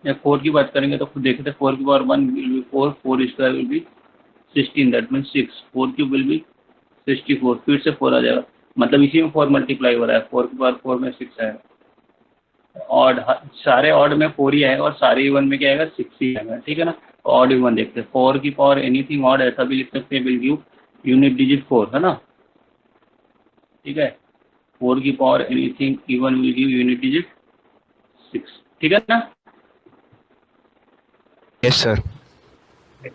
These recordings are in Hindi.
या 4 की बात करेंगे तो खुद देखते हैं 4 की power 1 will be 4, 4 square will be 16, that means 6, 4 cube will be 64, फिर से 4 आ जाएगा, मतलब इसी में 4 मल्टीप्लाई हो रहा है, 4 की पावर 4 में 6 आएगा, ऑड, सारे ऑड में 4 ही आएगा और सारे इवन में क्या आएगा 6 ही आएगा, ठीक है ना। ऑड इवन देखते हैं, 4 की पावर एनीथिंग ऑड ऐसा भी लिख सकते हैं, विल गिव यूनिट डिजिट 4, है ना, ठीक है। 4 की power anything even will give unit digit 6, ठीक है ना। Yes sir.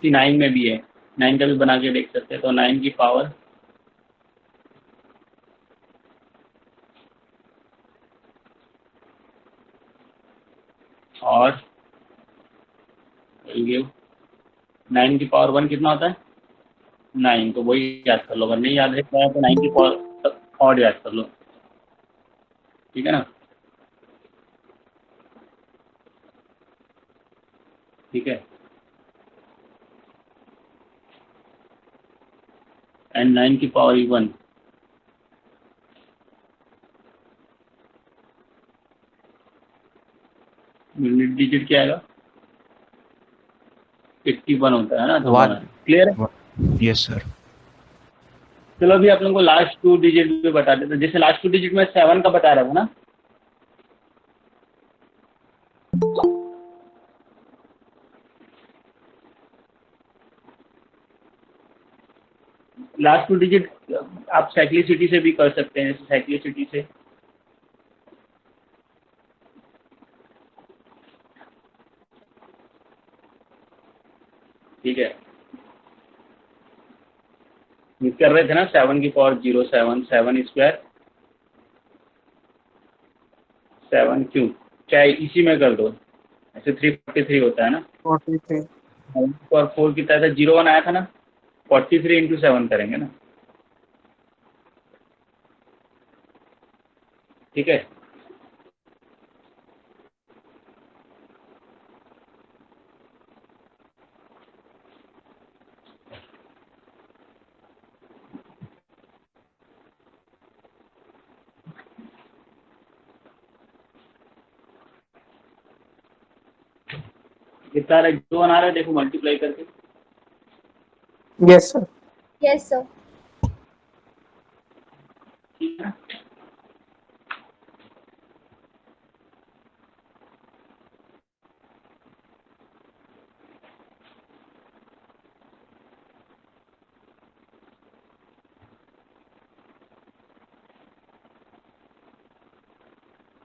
9 में भी है, 9 का भी बना के देख सकते हैं, तो 9 की पावर और 9 की पावर 1 कितना होता है 9, तो वही याद कर लो, अगर नहीं याद है तो 9 की पावर और याद कर लो, ठीक है ना, ठीक है। एंड 9 की पावर इवन, यूनिट डिजिट क्या आएगा 81 होता है ना वन। दोबारा, क्लियर है। Yes sir. चलो अभी आप लोगों को लास्ट 2 डिजिट भी बता देते, जैसे लास्ट 2 डिजिट में 7 का बता रहा था ना, लास्ट 2 डिजिट आप साइक्लिसिटी से भी कर सकते हैं, साइक्लिसिटी से, ठीक है। ये कर रहे थे ना 7 की पावर 0, 7, 7 स्क्वायर 7 क्यूब, चाहे इसी में कर दो, ऐसे 343 होता है ना, 43। और 4 कितना था, 0 1 आया था ना, 43 इंटू 7 करेंगे ना, ठीक है। कितना आ रहा है, 0 1 आ रहा है, देखो मल्टीप्लाई करके, यस सर। Yes, sir. ठीक है ना।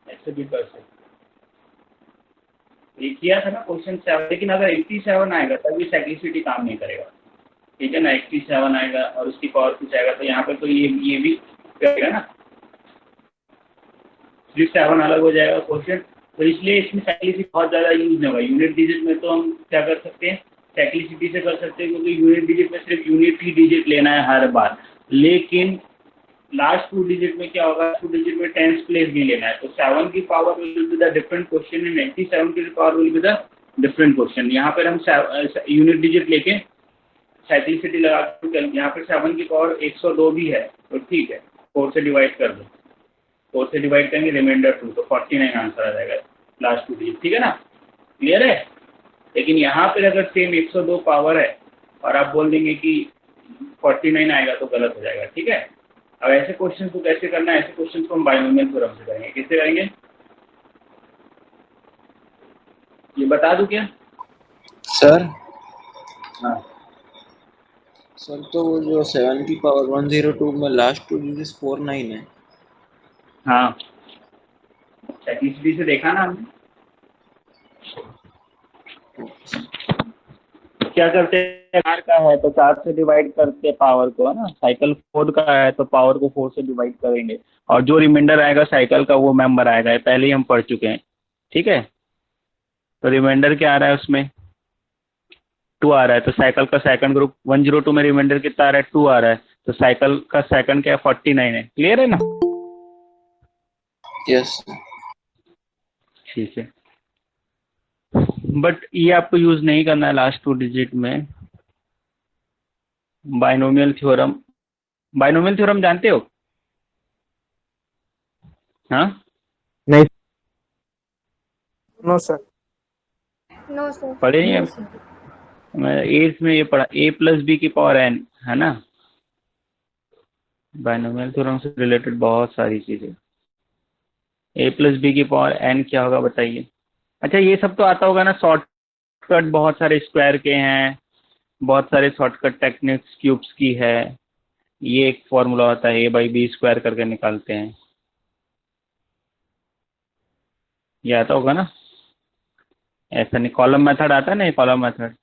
ऐसे भी कर सकते, ये किया था ना क्वेश्चन 7, लेकिन अगर 87 आएगा तभी साइक्लिसिटी काम नहीं करेगा, ठीक है ना, 87 आएगा और उसकी पावर कुछ आएगा तो यहाँ पे तो ये भी करेगा ना, सिर्फ 7 अलग हो जाएगा क्वेश्चन, तो इसलिए इसमें साइक्लिसिटी बहुत ज़्यादा यूज नहीं होगा। यूनिट डिजिट में तो हम क्या कर सकते हैं, साइक्लिसिटी से कर सकते हैं, क्योंकि यूनिट डिजिट में सिर्फ यूनिट ही डिजिट लेना है हर बार, लेकिन लास्ट 2 डिजिट में क्या होगा, 2 डिजिट में टेंस प्लेस भी लेना है, तो 7 की power will be the different question and 87 की power will be the different question. यहाँ पर हम यूनिट डिजिट लेके साइक्लिसिटी लगा के, यहाँ पर 7 की पावर 102 भी है तो ठीक है, 4 से डिवाइड कर दो, 4 से डिवाइड करेंगे रिमाइंडर 2, तो 49 आंसर आ जाएगा लास्ट 2 डिजिट, ठीक है ना, क्लियर है। लेकिन यहाँ पर अगर सेम 102 पावर है और आप बोल देंगे कि 49 आएगा तो गलत हो जाएगा, ठीक है। अब ऐसे क्वेश्चन को कैसे करना है, ऐसे क्वेश्चन को हम बाइनोमियल थ्योरम से करेंगे, किससे करेंगे, ये बता दूं क्या। सर हाँ सर तो वो जो 7 की पावर 102 में लास्ट 2 डिजिट 49 है। हाँ, साइक्लिसिटी से देखा ना हमने, क्या करते हैं, 4 का है तो 4 से डिवाइड करते हैं पावर को, है ना, साइकिल 4 का है तो पावर को 4 से डिवाइड करेंगे, और जो रिमाइंडर आएगा साइकिल का वो मेंबर आएगा, ये पहले ही हम पढ़ चुके हैं, ठीक है। तो रिमाइंडर क्या आ रहा है उसमें 2 आ रहा है, तो साइकिल का सेकंड ग्रुप 102 में रिमाइंडर कितना आ रहा है 2 आ रहा है, तो साइकिल का सेकंड क्या है 49 है, क्लियर है ना। यस ठीक है, बट ये आपको यूज नहीं करना है लास्ट 2 डिजिट में, बाइनोमियल थ्योरम, बाइनोमियल थ्योरम जानते हो, हाँ नहीं। No sir. No sir. पढ़े नहीं है? मैं 8th में ये पढ़ा, a प्लस बी की पावर n, है ना। बाइनोमियल थ्योरम से रिलेटेड बहुत सारी चीजें। a प्लस बी की पावर n क्या होगा बताइए। अच्छा ये सब तो आता होगा ना, शॉर्टकट बहुत सारे स्क्वायर के हैं, बहुत सारे शॉर्टकट टेक्निक्स क्यूब्स की है। ये एक फॉर्मूला होता है a/b² करके निकालते हैं, ये आता होगा ना। ऐसा नहीं, कॉलम मेथड आता है ना, ये कॉलम मेथड।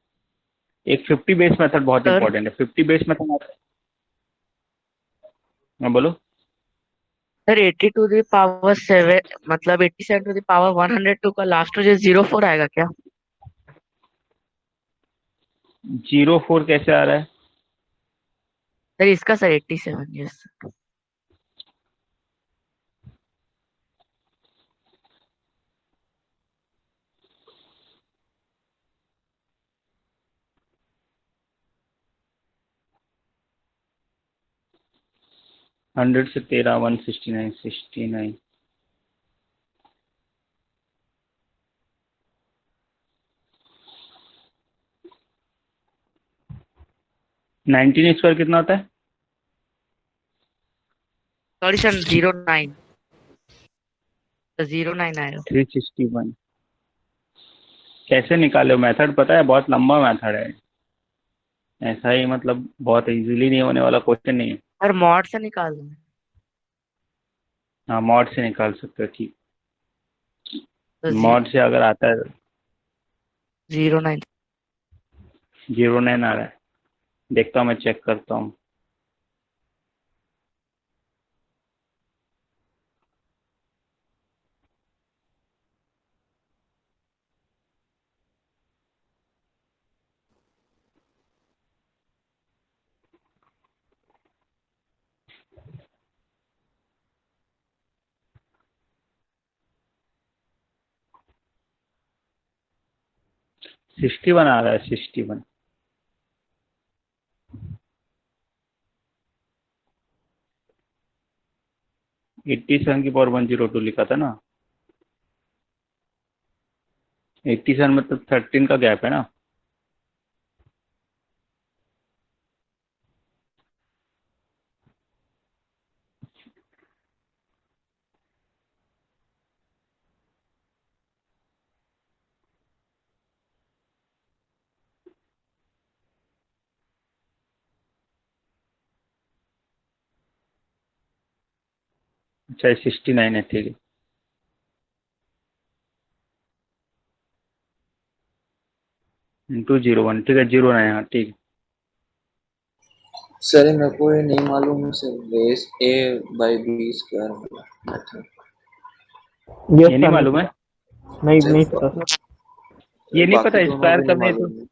एक 50 बेस मेथड बहुत सर इंपॉर्टेंट है, 50 बेस मेथड आता है। हाँ बोलो। सर 80 टू द पावर 7 मतलब 87 टू द पावर 102 का लास्ट जो 04 आएगा क्या? 04 कैसे आ रहा है? सर इसका सर 87, यस। 100 से 13, 169, 69। 19 स्क्वायर कितना होता है? सॉरी सर 09, 09 आएगा। 361। कैसे निकाले हो? मेथड पता है? बहुत लंबा मेथड है, ऐसा ही मतलब बहुत इजीली नहीं होने वाला क्वेश्चन नहीं है। सर मॉड से निकाल दूँ? हाँ मॉड से निकाल सकते हो, ठीक। तो मॉड से अगर आता है 09। 09 आ रहा है, देखता हूँ, मैं चेक करता हूँ। सिक्सटी वन आ रहा है, 61। 87 की पावर 102 लिखा था ना। 87 मतलब 13 का गैप है ना। अच्छा 69 है, ठीक है। इंटू 01, ठीक है, 09, हाँ ठीक है। सर मेरे को ये नहीं मालूम है सर, बेस a/b² वाला मेथड। ये नहीं मालूम है? नहीं पता सर। ये नहीं बाकी पता दोनों स्क्वायर भी नहीं करने तो। मालूम है।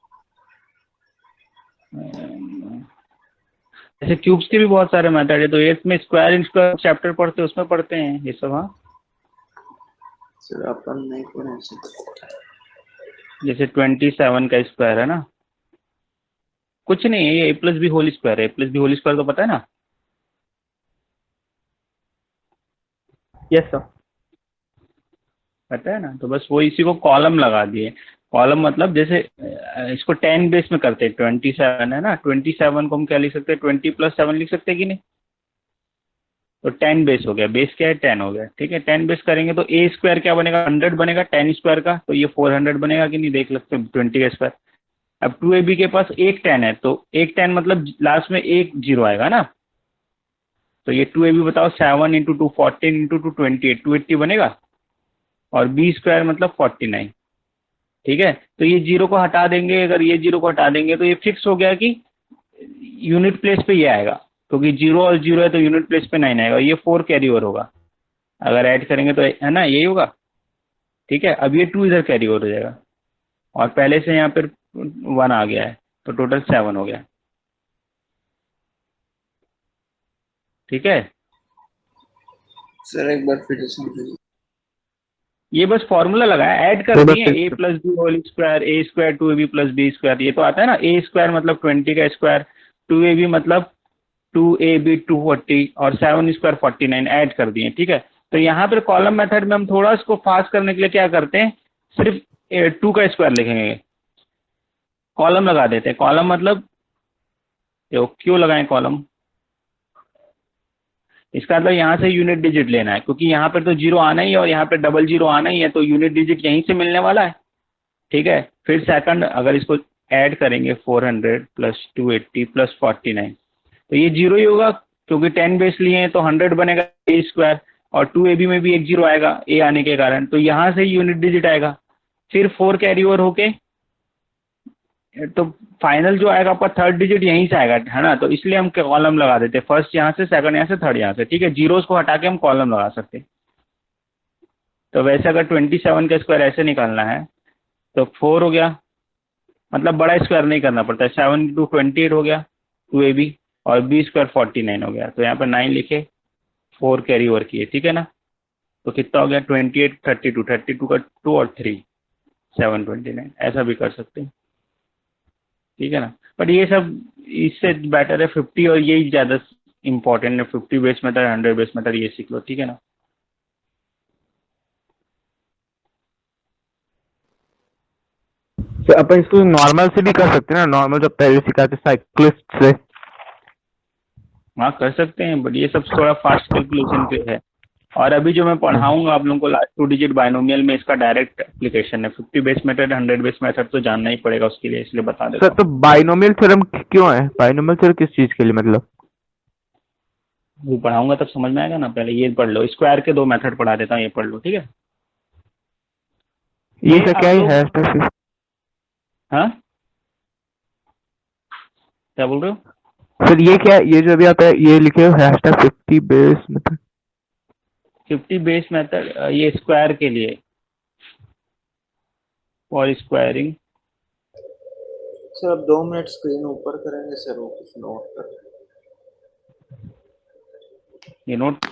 ऐसे क्यूब्स के भी बहुत सारे मेथड है, तो 8th में स्क्वायर इन स्क्वायर चैप्टर पढ़ते हैं, उसमें पढ़ते हैं ये सब। हाँ सर अपन नहीं पढ़े सर। जैसे 27 का स्क्वायर है ना, कुछ नहीं है, ये a+b होल स्क्वायर है। a+b होल स्क्वायर तो पता है ना। Yes sir. पता है ना, तो बस वो इसी को कॉलम लगा दिए। कॉलम मतलब जैसे इसको 10 बेस में करते हैं, 27 है ना, 27 को हम क्या लिख सकते हैं, 20 + 7 लिख सकते हैं कि नहीं। तो 10 बेस हो गया, बेस क्या है 10 हो गया, ठीक है। 10 बेस करेंगे तो ए स्क्वायर क्या बनेगा, 100 बनेगा 10 स्क्वायर का, तो ये 400 बनेगा कि नहीं, देख सकते हैं 20 का स्क्वायर। अब 2ab के पास एक 10 है, तो एक 10 मतलब लास्ट में एक जीरो आएगा ना। तो ये 2ab बताओ, 7 × 2 14 × 2 28, 280 बनेगा। और बी स्क्वायर मतलब 49, ठीक है। तो ये जीरो को हटा देंगे, अगर ये जीरो को हटा देंगे तो ये फिक्स हो गया कि यूनिट प्लेस पे ये आएगा, क्योंकि जीरो और जीरो है तो यूनिट प्लेस पे 9 आएगा, ये 4 कैरी ओवर होगा। अगर ऐड करेंगे तो है ना, यही होगा, ठीक है। अब ये 2 इधर कैरी ओवर हो जाएगा, और पहले से यहाँ पर 1 आ गया है, तो टोटल 7 हो गया, ठीक है। सर एक बार फिर से समझिए। ये बस फॉर्मूला लगाया, ऐड कर दिए, a+b whole square, a² 2ab + b²। ये तो आता है ना, a² मतलब 20 का स्क्वायर, 2ab मतलब 2ab 240, और 7 स्क्वायर 49, ऐड कर दिए, ठीक है। तो यहाँ पर कॉलम मेथड में हम थोड़ा इसको फास्ट करने के लिए क्या करते हैं, सिर्फ टू का स्क्वायर लिखेंगे, कॉलम लगा देते हैं। कॉलम मतलब क्यों लगाएं कॉलम, इसका मतलब यहाँ से यूनिट डिजिट लेना है, क्योंकि यहाँ पर तो जीरो आना ही है और यहाँ पे डबल जीरो आना ही है, तो यूनिट डिजिट यहीं से मिलने वाला है। ठीक है, फिर सेकंड अगर इसको ऐड करेंगे 400 प्लस 280 प्लस 49, तो ये जीरो ही होगा, क्योंकि 10 बेस लिए हैं तो 100 बनेगा ए स्क्वायर, और 2ab में भी एक जीरो आएगा ए आने के कारण, तो यहाँ से यूनिट डिजिट आएगा। फिर 4 कैरी ओवर होके तो फाइनल जो आएगा आपका थर्ड डिजिट यहीं से आएगा, है ना, तो इसलिए हम कॉलम लगा देते हैं, फर्स्ट यहाँ से, सेकंड यहाँ से, थर्ड यहाँ से। ठीक है, जीरोस को हटा के हम कॉलम लगा सकते हैं। तो वैसे अगर 27 का स्क्वायर ऐसे निकालना है तो 4 हो गया, मतलब बड़ा स्क्वायर नहीं करना पड़ता है, 7 इंटू 28 हो गया 2ab, और बी स्क्वायर 49 हो गया, तो यहाँ पर 9 लिखे, 4 कैरी ओवर किए। ठीक है ना, तो कितना हो गया 28 32, 32 का 2 और 3 729, ऐसा भी कर सकते हैं। ठीक है ना, बट ये सब इससे बेटर है 50, और यही ज़्यादा इंपॉर्टेंट है, 50 बेस मेथड 100 बेस मेथड ये सीख लो। ठीक है ना, तो अपन इसको नॉर्मल से भी कर सकते हैं ना, नॉर्मल जो पहले सिखाते साइक्लिस्ट से। हाँ कर सकते हैं, बट ये सब थोड़ा फास्ट कैलकुलेशन पे है। और अभी जो मैं पढ़ाऊंगा आप लोगों को लास्ट 2 डिजिट बाइनोमियल में, इसका डायरेक्ट एप्लीकेशन है। 50 बेस मेथड 100 बेस मेथड तो जानना ही पड़ेगा उसके लिए, इसलिए बता देता सर तो बाइनोमियल थ्योरम क्यों है, बाइनोमियल थ्योरम किस चीज के लिए मतलब? हूँ। वो पढ़ाऊंगा तब समझ में आएगा ना, पहले ये पढ़ लो, स्क्वायर के 2 मेथड पढ़ा देता हूँ, ये पढ़ लो। ठीक है, ये सर आप क्या लोग है फिर? हाँ क्या बोल रहे हो? सर ये क्या, ये जो अभी आप ये लिखे हो हैशटैग 50 बेस मतलब? 50 बेस मेथड ये स्क्वायर के लिए, फॉर स्क्वायरिंग। सर अब 2 मिनट स्क्रीन ऊपर करेंगे सर, वो कुछ नोट कर। ये नोट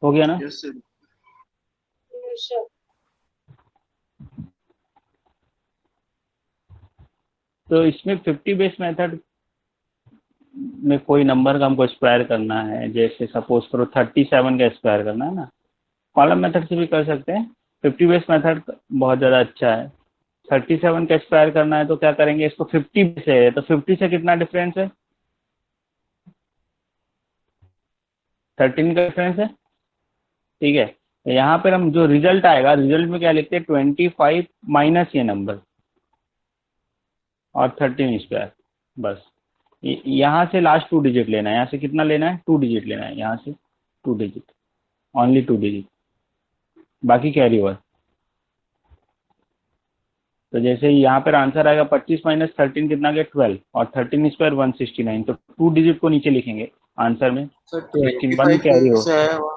हो गया ना? Yes sir. तो इसमें 50 बेस मेथड में कोई नंबर का हमको स्क्वायर करना है, जैसे सपोज करो 37 का स्क्वायर करना है ना, कॉलम मेथड से भी कर सकते हैं। 50 बेस मेथड बहुत ज़्यादा अच्छा है। 37 का स्क्वायर करना है तो क्या करेंगे, इसको 50 से है तो 50 से कितना डिफरेंस है, 13 का डिफरेंस है। ठीक है, तो यहाँ पर हम जो रिजल्ट आएगा, रिजल्ट में क्या लिखते हैं, 25 माइनस ये नंबर और 13 स्क्वायर, बस। यहाँ से लास्ट 2 डिजिट लेना है, यहाँ से कितना लेना है, 2 डिजिट लेना है, यहाँ से 2 डिजिट, ओनली 2 डिजिट, बाकी कैरी ओवर। तो जैसे यहाँ पर आंसर आएगा 25 माइनस 13 कितना गया 12, और 13 स्क्वायर 169, तो 2 डिजिट को नीचे लिखेंगे आंसर में, सर तो इसकी 1 25 कैरी ओवर। कैसे है वो?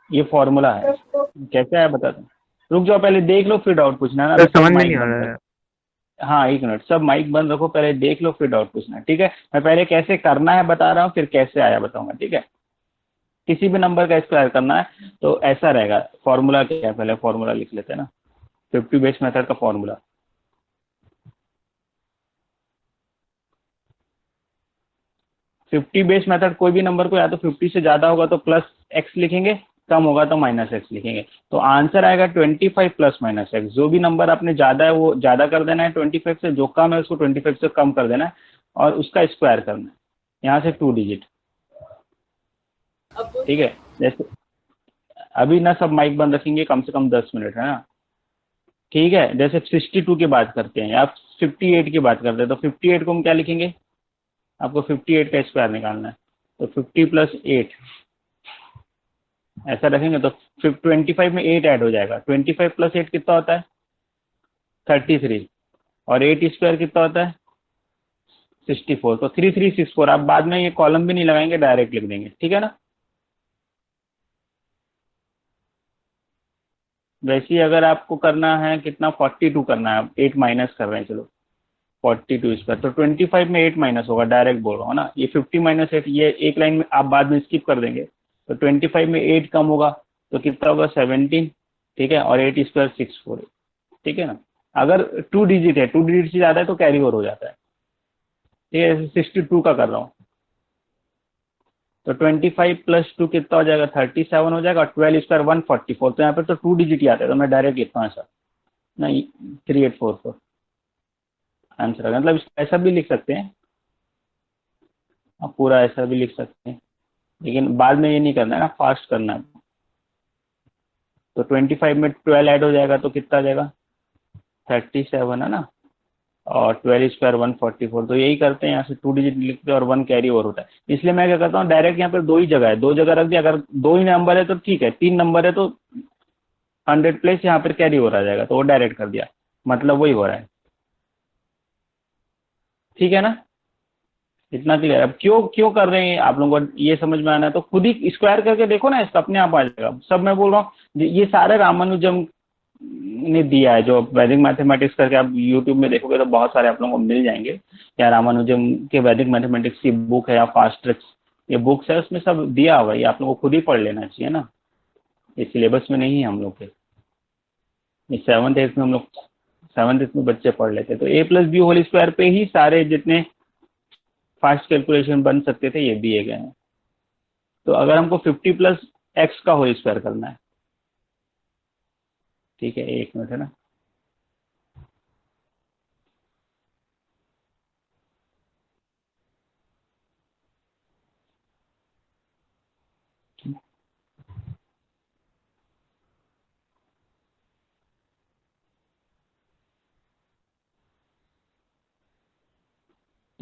ये फॉर्मूला है, कैसे आया बताता हूँ, रुक जाओ पहले देख लो फिर डाउट पूछना ना। सर अभी सब समझ में नहीं माइक आ बंद रहा रखो। है। हाँ एक मिनट, सब माइक बंद रखो, पहले देख लो फिर डाउट पूछना। ठीक है, मैं पहले कैसे करना है बता रहा हूँ, फिर कैसे आया बताऊंगा। ठीक है, किसी भी नंबर का स्क्वायर करना है तो ऐसा रहेगा। फॉर्मूला क्या है, पहले फॉर्मूला लिख लेते हैं ना, 50 बेस मेथड का फॉर्मूला। फिफ्टी बेस मेथड कोई भी नंबर को या तो 50 से ज़्यादा होगा तो प्लस एक्स लिखेंगे, कम होगा तो माइनस एक्स लिखेंगे। तो आंसर आएगा 25 प्लस माइनस एक्स। जो भी नंबर आपने ज़्यादा है वो ज़्यादा कर देना है 25 से, जो कम है उसको 25 से कम कर देना है और उसका स्क्वायर करना है, यहाँ से 2 डिजिट। ठीक है, जैसे अभी ना सब माइक बंद रखेंगे कम से कम 10 मिनट, है ना, ठीक है, जैसे 62 की बात करते हैं या 58 की बात करते हैं, तो 58 को हम क्या लिखेंगे, आपको 58 का स्क्वायर निकालना है, तो 50 + 8 ऐसा रखेंगे तो 25 में 8 ऐड हो जाएगा। 25 + 8 कितना होता है, 33, और 8 स्क्वायर कितना होता है, 64। तो 3364, आप बाद में ये कॉलम भी नहीं लगाएंगे, डायरेक्ट लिख देंगे, ठीक है ना। वैसे ही अगर आपको करना है कितना, 42 करना है, 8 माइनस कर रहे हैं, चलो 42 स्क्वायर, तो 25 में 8 माइनस होगा, डायरेक्ट बोल रहा हूँ ना, ये 50 - 8 ये एक लाइन में आप बाद में स्किप कर देंगे, तो 25 में 8 कम होगा तो कितना होगा, 17, ठीक है, और 8 स्क्वायर 64, ठीक है ना। अगर 2 डिजिट है, 2 डिजिट से ज़्यादा है तो कैरी ओवर हो जाता है, ठीक है, 62 का कर रहा हूँ, तो 25 + 2 कितना हो जाएगा, 37 हो जाएगा, और 12 स्क्वायर 144, तो यहाँ पर तो 2 डिजिट ही आता है, तो मैं डायरेक्ट लिखता हूँ ऐसा, नहीं 3844 आंसर है। मतलब ऐसा भी लिख सकते हैं, आप पूरा ऐसा भी लिख सकते हैं, लेकिन बाद में ये नहीं करना है ना, फास्ट करना है। तो 25 में 12 ऐड हो जाएगा तो कितना आ जाएगा, 37 है ना, और 12 स्क्वायर 144, तो यही करते हैं, यहाँ से 2 डिजिट लिखते हैं और 1 कैरी ओवर होता है। इसलिए मैं क्या करता हूँ, डायरेक्ट यहाँ पर 2 ही जगह है, 2 जगह रख दिया, अगर 2 ही नंबर है तो ठीक है, 3 नंबर है तो 100 प्लेस यहाँ पर कैरी ओवर आ जाएगा, तो वो डायरेक्ट कर दिया, मतलब वही हो रहा है, ठीक है ना। इतना क्लियर। अब क्यों क्यों कर रहे हैं आप लोगों को ये समझ में आना है तो खुद ही स्क्वायर करके देखो ना, इसका अपने आप आ जाएगा। सब मैं बोल रहा हूँ ये सारे रामानुजम ने दिया है, जो वैदिक मैथमेटिक्स करके आप यूट्यूब में देखोगे तो बहुत सारे आप लोगों को मिल जाएंगे, या रामानुजम के वैदिक मैथमेटिक्स की बुक है या फास्ट ट्रिक्स, ये बुक्स है, उसमें सब दिया हुआ है, ये आप लोगों को खुद ही पढ़ लेना चाहिए ना, ये सिलेबस में नहीं है हम लोग के। ये 7th 8th में हम लोग 7th 8th में बच्चे पढ़ लेते, तो a+b² पे ही सारे जितने फास्ट कैलकुलेशन बन सकते थे ये दिए गए हैं। तो अगर हमको 50 + x का होल स्क्वायर करना है, ठीक है, 1 मिनट है ना,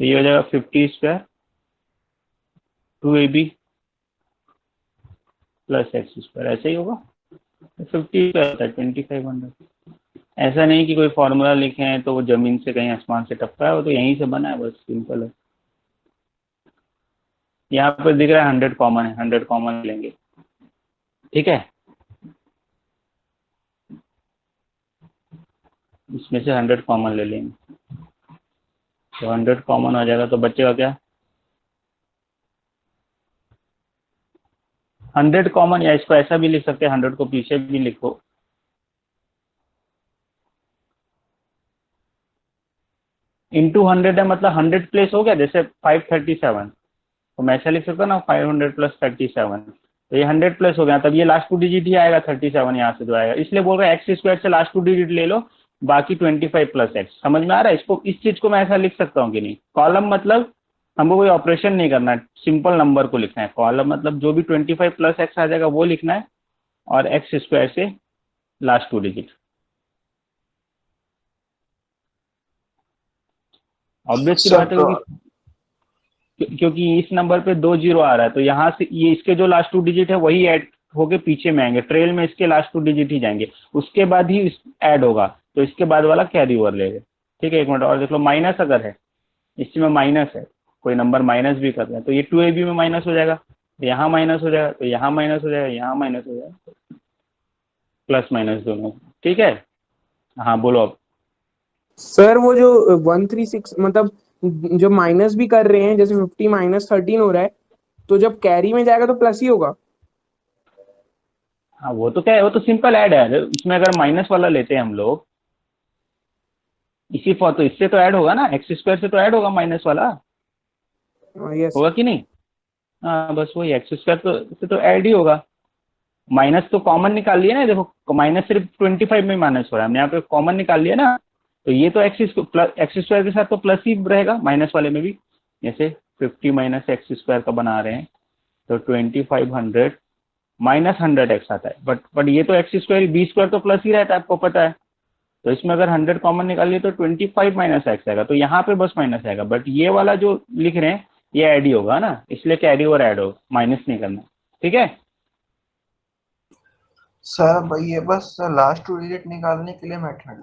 तो ये हो जाएगा 50² 2ab + x², ऐसे ही होगा। 50 होता है 2500। ऐसा नहीं कि कोई फॉर्मूला लिखे हैं तो वो जमीन से कहीं आसमान से टपका है, वो तो यहीं से बना है, बस सिंपल है। यहाँ पर दिख रहा है 100 कॉमन है, 100 कॉमन लेंगे, ठीक है, इसमें से 100 कॉमन ले लेंगे, तो 100 कॉमन हो जाएगा, तो बचेगा क्या, 100 कॉमन, या इसको ऐसा भी लिख सकते हैं, 100 को पीछे भी लिखो, इंटू 100 है, मतलब 100 प्लेस हो गया, जैसे 537, तो मैं ऐसा लिख सकता हूँ ना, 500 + 37, तो ये 100 प्लस हो गया, तब ये लास्ट 2 डिजिट ही आएगा, 37 यहाँ से जो आएगा, इसलिए बोल रहे हैं x² से लास्ट 2 डिजिट ले लो, बाकी 25 + x। समझ में आ रहा है, इसको, इस चीज को मैं ऐसा लिख सकता हूँ कि नहीं, कॉलम मतलब हमको कोई ऑपरेशन नहीं करना है, सिंपल नंबर को लिखना है, कॉलम मतलब जो भी 25 + x आ जाएगा वो लिखना है, और x² से लास्ट 2 डिजिट। ऑब्वियस की बात है, क्योंकि इस नंबर पे 2 0 आ रहा है, तो यहाँ से ये इसके जो लास्ट 2 डिजिट है वही ऐड होके पीछे में आएंगे, ट्रेल में इसके लास्ट 2 डिजिट ही जाएंगे, उसके बाद ही ऐड होगा, तो इसके बाद वाला कैरी ओवर लेगा, ठीक है। एक मिनट और देख लो, माइनस अगर है, इसमें माइनस है, कोई नंबर माइनस भी कर रहे हैं, तो ये 2ab में माइनस हो जाएगा, तो यहाँ माइनस हो जाएगा, तो यहाँ माइनस हो जाएगा, यहाँ माइनस हो जाएगा, प्लस माइनस दोनों, ठीक है। हाँ बोलो अब। सर वो जो 136 मतलब जो माइनस भी कर रहे हैं, जैसे 50 - 13 हो रहा है, तो जब कैरी में जाएगा तो प्लस ही होगा। हाँ वो तो क्या है, वो तो सिंपल ऐड है, इसमें अगर माइनस वाला लेते हैं हम लोग, इसी फॉर, तो इससे तो ऐड होगा ना, x² से तो ऐड होगा माइनस वाला, यस। होगा कि नहीं। हाँ बस वही, x² तो से तो ऐड ही होगा, माइनस तो कॉमन निकाल लिया ना, देखो माइनस सिर्फ 25 में माइनस हो रहा है, हमने यहाँ पे कॉमन निकाल लिया ना, तो ये तो x² के साथ तो प्लस ही रहेगा, माइनस वाले में भी, जैसे 50 - x² का बना रहे हैं, तो 2500 - 100x आता है, बट ये तो x² b² तो प्लस ही रहता है, आपको पता है, तो इसमें अगर 100 कॉमन निकालिए तो 25 माइनस एक्स आएगा, तो यहाँ पे बस माइनस आएगा, बट ये वाला जो लिख रहे हैं ये ऐड ही होगा ना, इसलिए कैरी ओवर ऐड होगा, माइनस नहीं करना। ठीक है, सर भाई ये बस लास्ट 2 डिजिट निकालने के लिए मेथड है।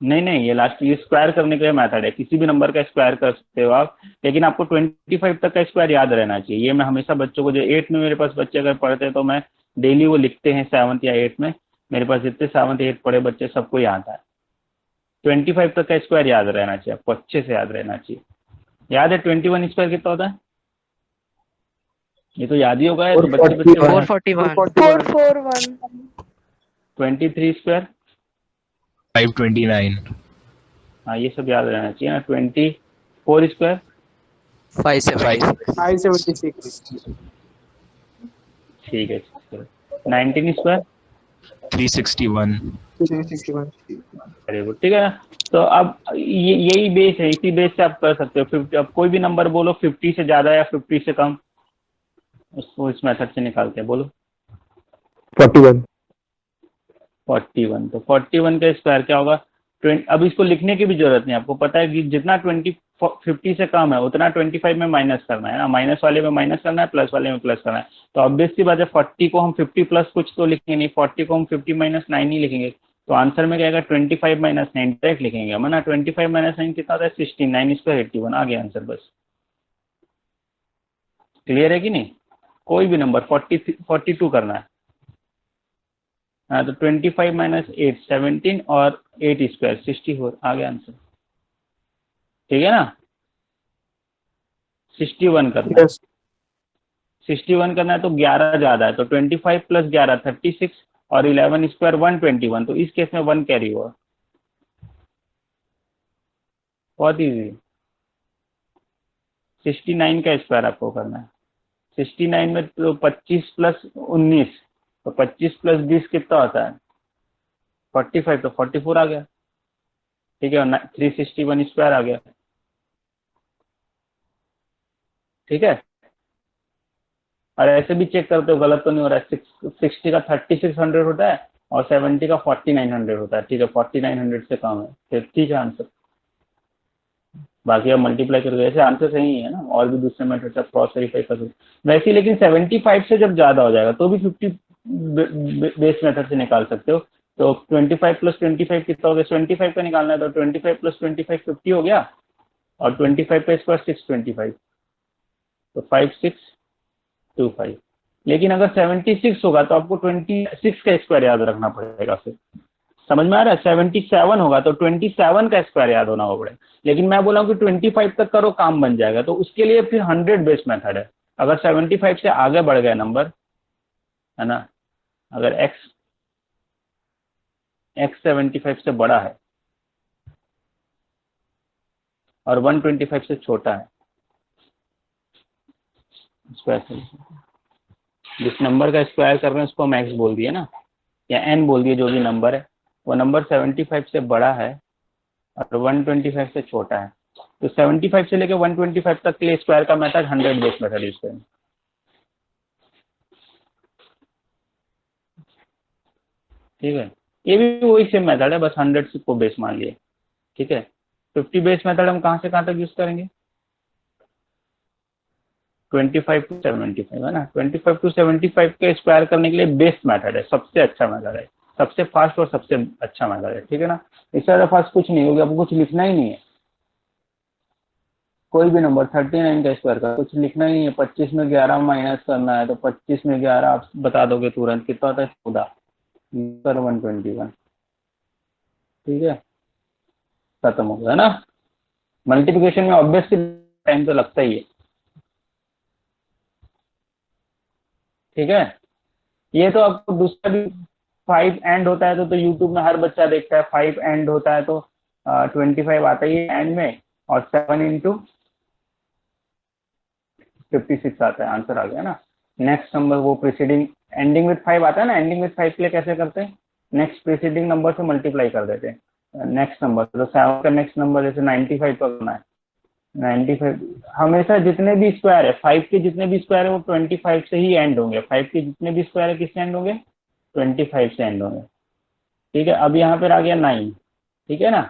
नहीं नहीं, ये लास्ट ये स्क्वायर करने का मेथड है, किसी भी नंबर का स्क्वायर कर सकते हो आप, लेकिन आपको 25 तक का स्क्वायर याद रहना चाहिए। ये मैं हमेशा बच्चों को, जो 8 में मेरे पास बच्चे अगर पढ़ते हैं तो मैं डेली वो लिखते हैं 7th या 8th में, मेरे पास जितने 7th 8th पढ़े बच्चे सबको याद है, 25 तक का स्क्वायर याद रहना चाहिए आपको, अच्छे से याद रहना चाहिए। याद है 21 स्क्वायर कितना होता है? ये तो याद ही होगा, तो बच्चे बच्चे 441 441 23 स्क्वायर, 529 हाँ ये सब याद रहना चाहिए ना। 24 स्क्वायर, 576 ठीक है। 19 स्क्वायर, 361 वेरी गुड, ठीक है ना। तो अब यही बेस है, इसी बेस से आप कर सकते हो। 50, अब कोई भी नंबर बोलो 50 से ज्यादा या 50 से कम, उसको इस मेथड से निकालते हैं। बोलो 41 41, तो 41 का स्क्वायर क्या होगा? 20। अब इसको लिखने की भी जरूरत नहीं, आपको पता है कि जितना 50 से कम है उतना 25 में माइनस करना है ना, माइनस वाले में माइनस करना है, प्लस वाले में प्लस करना है। तो ऑब्वियस सी बात है 40 को हम 50 प्लस कुछ तो लिखेंगे नहीं, 40 को हम 50 माइनस 9 ही लिखेंगे। तो आंसर में क्या आएगा? 25 माइनस 9 डायरेक्ट लिखेंगे हम, है ना। 25 माइनस 9 कितना होता है? 16, 9 स्क्वायर 81, आ गया आंसर बस। क्लियर है कि नहीं? कोई भी नंबर 42 करना है, हाँ, तो 25 माइनस 8 17 और 8 स्क्वायर 64, आ गया आंसर। ठीक है ना। 61 करना है, 61 करना है तो 11 ज्यादा है, तो 25 प्लस 11 36 और 11 स्क्वायर 121, तो इस केस में 1 कैरी हुआ। बहुत इजी। 69 का स्क्वायर आपको करना है। 69 में तो 25 प्लस 19, तो 25 प्लस 20 कितना होता है? 45, तो 44 आ गया। ठीक है, 361 स्क्वायर आ गया। ठीक है, और ऐसे भी चेक करते हो गलत तो नहीं हो रहा है। 60 का 3600 होता है और 70 का 4900 होता है। ठीक है, 4900 से कम है, तो ठीक है आंसर। बाकी अब मल्टीप्लाई करके, ऐसे आंसर सही है ना, और भी दूसरे मेथड से क्रॉस वेरीफाई कर सकते वैसे, लेकिन 75 से जब ज्यादा हो जाएगा तो भी 50 बेस मेथड से निकाल सकते हो। तो 25 प्लस 25 कितना हो गया? 25 का निकालना है, तो 25 प्लस 25 50 हो गया, और 25 का स्क्वायर 625, तो 5625। लेकिन अगर 76 होगा तो आपको 26 का स्क्वायर याद रखना पड़ेगा। फिर समझ में आ रहा है? 77 होगा तो 27 का स्क्वायर याद होना पड़ेगा। लेकिन मैं बोला हूँ कि 25 तक करो, काम बन जाएगा। तो उसके लिए फिर 100 बेस मेथड है। अगर 75 से आगे बढ़ गया नंबर, है ना, अगर x 75 से बड़ा है और 125 से छोटा है, स्क्वायर, जिस नंबर का स्क्वायर कर रहे हैं उसको हम x बोल दिए ना, या n बोल दिए, जो भी नंबर है, वो नंबर 75 से बड़ा है और 125 से छोटा है, तो 75 से लेकर 125 तक के लिए स्क्वायर का मेथड 100 बेस मेथड यूज करेंगे। ठीक है, ये भी वही सेम मेथड है, बस 100 को बेस मान लिए। ठीक है, 50 बेस मेथड हम कहाँ से कहाँ तक यूज करेंगे? 25 टू 75 है ना। 25 टू 75 के स्क्वायर करने के लिए बेस्ट मेथड है, सबसे अच्छा मेथड है, सबसे फास्ट और सबसे अच्छा मेथड है। ठीक है ना, इससे ज़्यादा फास्ट कुछ नहीं होगा, आपको कुछ लिखना ही नहीं है। कोई भी नंबर 39 का स्क्वायर का कुछ लिखना ही नहीं है। 25 में 11 माइनस करना है, तो 25 में 11 आप बता दोगे तुरंत, कितना होता है? 14 पर 121। ठीक है, खत्म हो गया ना। मल्टीप्लिकेशन में ऑब्वियसली टाइम तो लगता ही है। ठीक है, ये तो आपको दूसरा भी 5 एंड होता है तो यूट्यूब में हर बच्चा देखता है। 5 एंड होता है तो 25 आता ही है एंड में, और 7 इंटू 56 आता है, आंसर आ गया ना। नेक्स्ट नंबर वो प्रीसीडिंग एंडिंग विथ 5 आता है ना, एंडिंग विथ 5 के लिए कैसे करते हैं? नेक्स्ट प्रीसीडिंग नंबर से मल्टीप्लाई कर देते हैं नेक्स्ट नंबर, तो 7 का नेक्स्ट नंबर जैसे 95 का करना है। 95 हमेशा जितने भी स्क्वायर है, 5 के जितने भी स्क्वायर है वो 25 से ही एंड होंगे। 5 के जितने भी स्क्वायर है किससे एंड होंगे? 25 से एंड होंगे। ठीक है, अब यहाँ पर आ गया 9, ठीक है ना।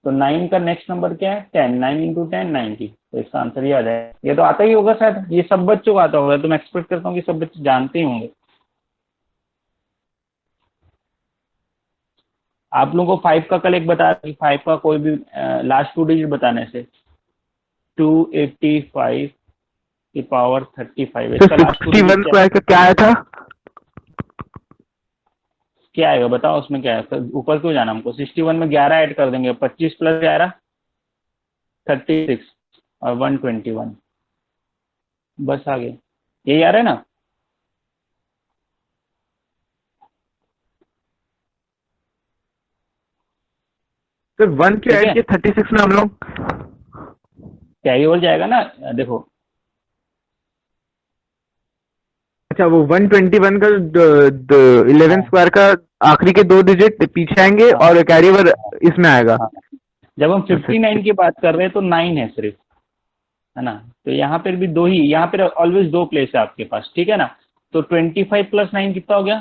तो 9 का नेक्स्ट नंबर क्या है? 10, 9 इंटू 10 90। तो इसका आंसर ये आ जाएगा। ये तो आता ही होगा शायद, ये सब बच्चों को आता होगा, तो मैं एक्सपेक्ट करता हूँ कि सब बच्चे जानते ही होंगे। आप लोगों को 5 का कल एक बताया कि 5 का कोई भी लास्ट 2 डिजिट बताने से 285 की पावर 35, तो इसका लास्ट 2 डिजिट 61 क्या स्क्वायर का क्या आया था? क्या आएगा बताओ, उसमें क्या है? ऊपर क्यों जाना हमको? 61 में 11 ऐड कर देंगे, 25 प्लस 11 36 और 121, बस आ गए। यही आ रहा है ना? सर 1 क्यों ठीक ऐड है, किया 36 में हम लोग? कैरी ओवर जाएगा ना, देखो। अच्छा, वो 121 का 11 हाँ स्क्वायर का आखिरी के 2 डिजिट पीछे आएंगे हाँ और कैरी ओवर इसमें आएगा। हाँ। जब हम अच्छा 59 की बात कर रहे हैं तो 9 है सिर्फ, है ना। तो यहाँ पर भी दो ही, यहाँ पर ऑलवेज 2 प्लेस है आपके पास, ठीक है ना। तो 25 प्लस 9 कितना हो गया?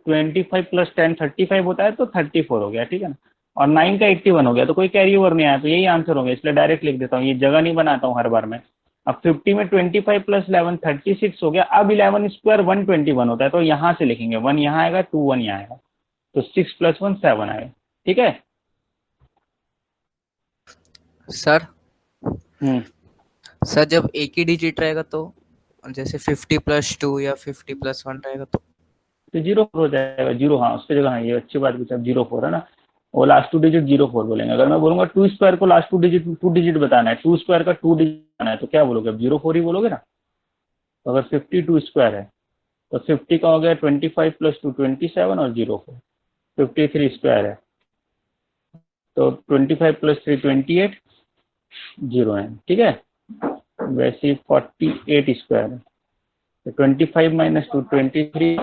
25 प्लस 10 35 होता है, तो 34 हो गया, ठीक है ना। और 9 का 81 हो गया, तो कोई कैरी ओवर नहीं आया, तो यही आंसर हो गया। इसलिए डायरेक्ट लिख देता हूँ, ये जगह नहीं बनाता हूँ हर बार में। अब 50 में 25 प्लस 11 36 हो गया। अब 11 स्क्वायर 121 होता है, तो यहाँ से लिखेंगे, 1 यहाँ आएगा, 2 1 यहाँ आएगा, तो 6 प्लस 1 7 आएगा, ठीक है। सर हम्म सर जब एक ही डिजिट रहेगा तो जैसे 50+2 या 50+1 रहेगा तो 04 हो जाएगा, जीरो, हाँ उसकी जगह। हाँ ये अच्छी बात पूछा, 04 है ना। वो लास्ट 2 डिजिट 04 बोलेंगे। अगर मैं बोलूंगा 2 स्क्वायर को लास्ट 2 डिजिट बताना है, 2 स्क्वायर का 2 डिजिट बताना है, तो क्या बोलोगे? अब 04 ही बोलोगे ना। तो अगर 52 स्क्वायर है तो 50 का हो गया 25 प्लस 2 27 और 04। 53 स्क्वायर है तो 25 प्लस 3 28, 0 है, ठीक है। वैसे 48 स्क्वायर है तो 25 माइनस 2 23,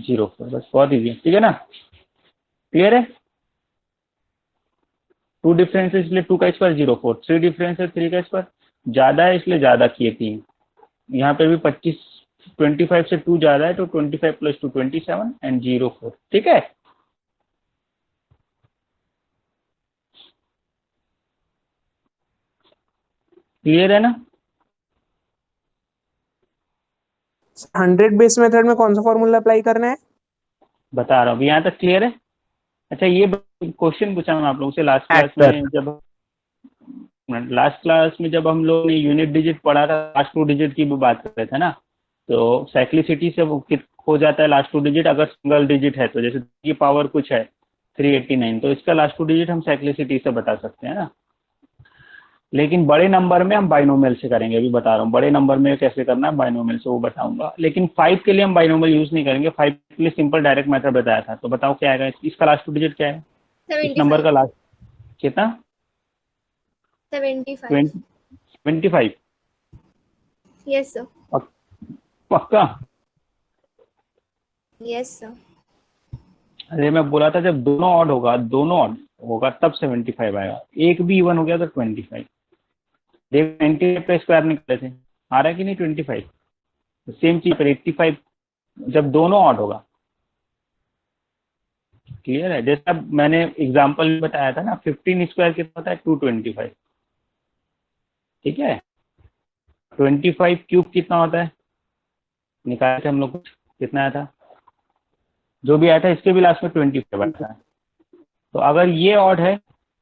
04, बस बहुत ईजी है, ठीक है ना। क्लियर है? 2 डिफरेंस है इसलिए 2 का स्क्वायर 04, 3 डिफरेंस है 3 का स्क्वायर, ज्यादा है इसलिए ज्यादा किए 3। यहाँ पे भी 25 25 से 2 ज्यादा है, तो 25 प्लस 2 27 एंड 04, ठीक है। क्लियर है ना? 100 बेस मेथड में कौन सा फॉर्मूला अप्लाई करना है? बता रहा हूँ, यहाँ तक क्लियर है। अच्छा, ये क्वेश्चन पूछा मैं आप लोगों से सर लास्ट क्लास में जब हम लोग ने यूनिट डिजिट पढ़ा था, लास्ट 2 डिजिट की भी बात कर रहे थे ना। तो साइक्लिसिटी से वो हो जाता है लास्ट 2 डिजिट, अगर सिंगल डिजिट है तो, जैसे की पावर कुछ है 389, तो इसका लास्ट 2 डिजिट हम साइक्लिसिटी से बता सकते हैं ना। लेकिन बड़े नंबर में हम बाइनोमियल से करेंगे, अभी बता रहा हूँ बड़े नंबर में कैसे करना है बाइनोमियल से, वो बताऊंगा। लेकिन 5 के लिए हम बाइनोमियल यूज नहीं करेंगे, 5 के लिए सिंपल डायरेक्ट मेथड बताया था। तो बताओ क्या आएगा, इसका लास्ट 2 डिजिट क्या है? इस नंबर 75 का लास्ट कितना? 75 25। यस सर पक्का? यस सर अरे मैं बोला था जब दोनों ऑड होगा तब 75 आएगा, एक भी इवन हो गया तो 25। देख 90 पे स्क्वायर निकले थे, आ रहा है कि नहीं 25। सेम चीज पर 85 जब दोनों ऑड होगा। क्लियर है? जैसा मैंने एग्जांपल में बताया था ना, 15 स्क्वायर कितना होता है? 225, ठीक है। 25 क्यूब कितना होता है? निकाले थे हम लोग, कितना आया था? जो भी आया था इसके भी लास्ट में 25 आया था। तो अगर ये ऑड है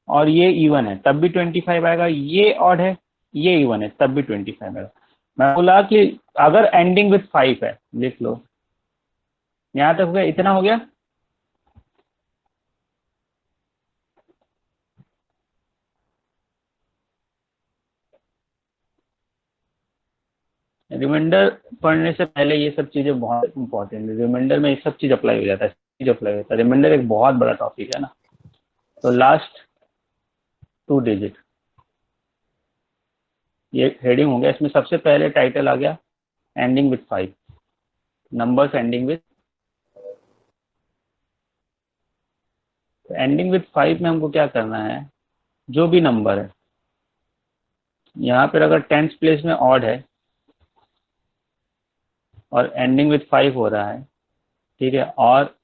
और ये इवन है तब भी 25 आएगा, ये ऑड है ये इवन है तब भी 25 आएगा। मैं बोला कि अगर एंडिंग विथ 5 है, लिख लो। यहाँ तक हो गया, इतना हो गया। रिमाइंडर पढ़ने से पहले ये सब चीजें बहुत इंपॉर्टेंट है। रिमाइंडर में ये सब चीज अप्लाई हो जाता है, चीज अप्लाई हो जाता है। रिमाइंडर एक बहुत बड़ा टॉपिक है ना। तो लास्ट 2 डिजिट, ये हेडिंग हो गया। इसमें सबसे पहले टाइटल आ गया ending with 5, numbers ending with. Ending with 5 में हमको क्या करना है, जो भी नंबर है यहाँ पर अगर 10th प्लेस में ऑड है और एंडिंग विथ 5 हो रहा है, ठीक है, और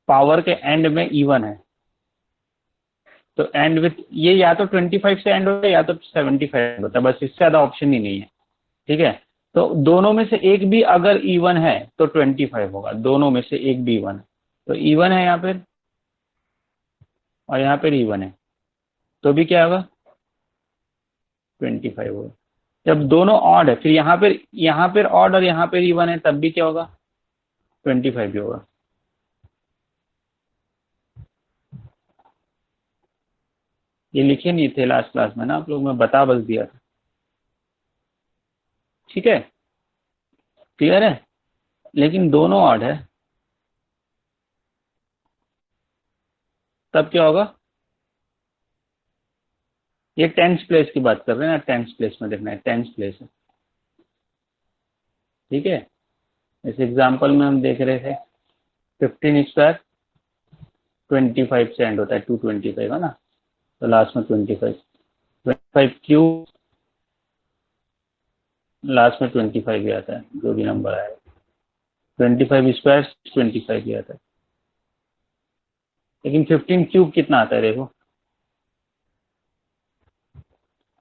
पावर के एंड में इवन है, तो एंड विथ ये या तो 25 से एंड होता है या तो 75 होता है, बस इससे ज़्यादा ऑप्शन ही नहीं है। ठीक है, तो दोनों में से एक भी अगर इवन है तो 25 होगा, दोनों में से एक भी इवन है, तो इवन है यहाँ पर और यहाँ पर इवन है, तो भी क्या होगा 25 होगा। जब दोनों ऑड है, फिर यहाँ पर ऑड और यहाँ पर इवन है, तब भी क्या होगा 25 भी होगा। ये लिखे नहीं थे लास्ट क्लास में ना आप लोग, मैं बता बस दिया था। ठीक है, क्लियर है, लेकिन दोनों ऑड है, तब क्या होगा, ये टेंस प्लेस की बात कर रहे हैं ना, टेंस प्लेस में देखना है, टेंस प्लेस है। ठीक है, इस एग्जांपल में हम देख रहे थे 15 स्क्वायर 25 से एंड होता है, 225 है ना, तो लास्ट में 25 क्यूब लास्ट में 25 ही आता है, जो भी नंबर आएगा। 25 स्क्वायर 25 ही आता है, लेकिन 15 क्यूब कितना आता है देखो,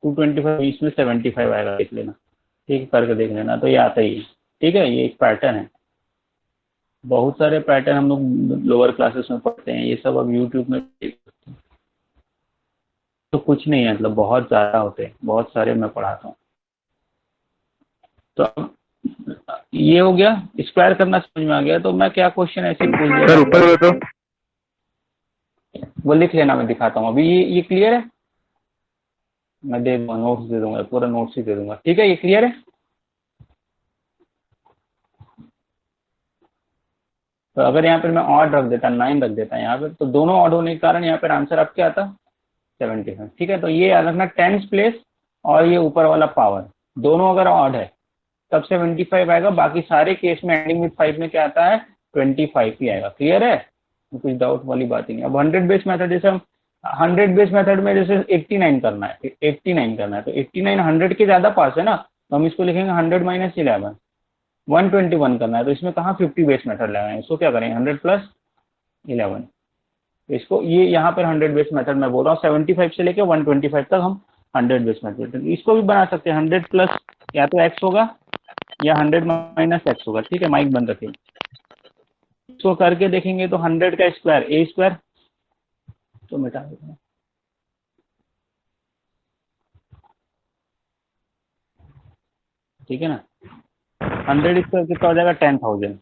225, इसमें 75 आएगा, देख लेना। ठीक है, करके देख लेना, तो ये आता ही है। ठीक है, ये एक पैटर्न है, बहुत सारे पैटर्न हम लोग लोअर क्लासेस में पढ़ते हैं, ये सब अब यूट्यूब में देख सकते हैं। तो कुछ नहीं है, मतलब बहुत ज़्यादा होते हैं, बहुत सारे मैं पढ़ाता हूँ। तो अब ये हो गया, स्क्वायर करना समझ में आ गया, तो मैं क्या क्वेश्चन ऐसे पूछ सर दिया, ऊपर में तो वो लिख लेना, मैं दिखाता हूँ अभी। ये क्लियर है, मैं दे दूंगा, नोट्स दे दूंगा, पूरा नोट्स ही दे दूंगा। ठीक है, ये क्लियर है। तो अगर यहाँ पर मैं ऑड रख देता, 9 रख देता यहाँ पर, तो दोनों ऑड होने के कारण यहाँ पर आंसर अब क्या आता 75। ठीक है, तो ये याद रखना, टेंस प्लेस और ये ऊपर वाला पावर दोनों अगर ऑड है तब 75 आएगा, बाकी सारे केस में एंडिंग विथ 5 में क्या आता है 25 ही आएगा। क्लियर है, कुछ डाउट वाली बात ही नहीं। अब 100 बेस मेथड, जैसे हम 100 बेस मेथड में जैसे 89 करना है, 89 करना है, तो 89 100 के ज़्यादा पास है ना, तो हम इसको लिखेंगे 100 - 11। 121 करना है, तो इसमें कहाँ 50 बेस मेथड लगाएंगे, इसको क्या करेंगे 100 + 11। इसको ये यहाँ पर 100 बेस मेथड मैं बोल रहा हूँ, 75 से लेकर 125 तक हम 100 बेस मेथड, इसको भी बना सकते हैं। 100 प्लस या तो x होगा या 100 - x होगा। ठीक है, माइक बंद रखें, इसको करके देखेंगे तो 100 का स्क्वायर a स्क्वायर, तो मिटा देते हैं। ठीक है ना, 100 स्क्वायर कितना हो जाएगा 10,000।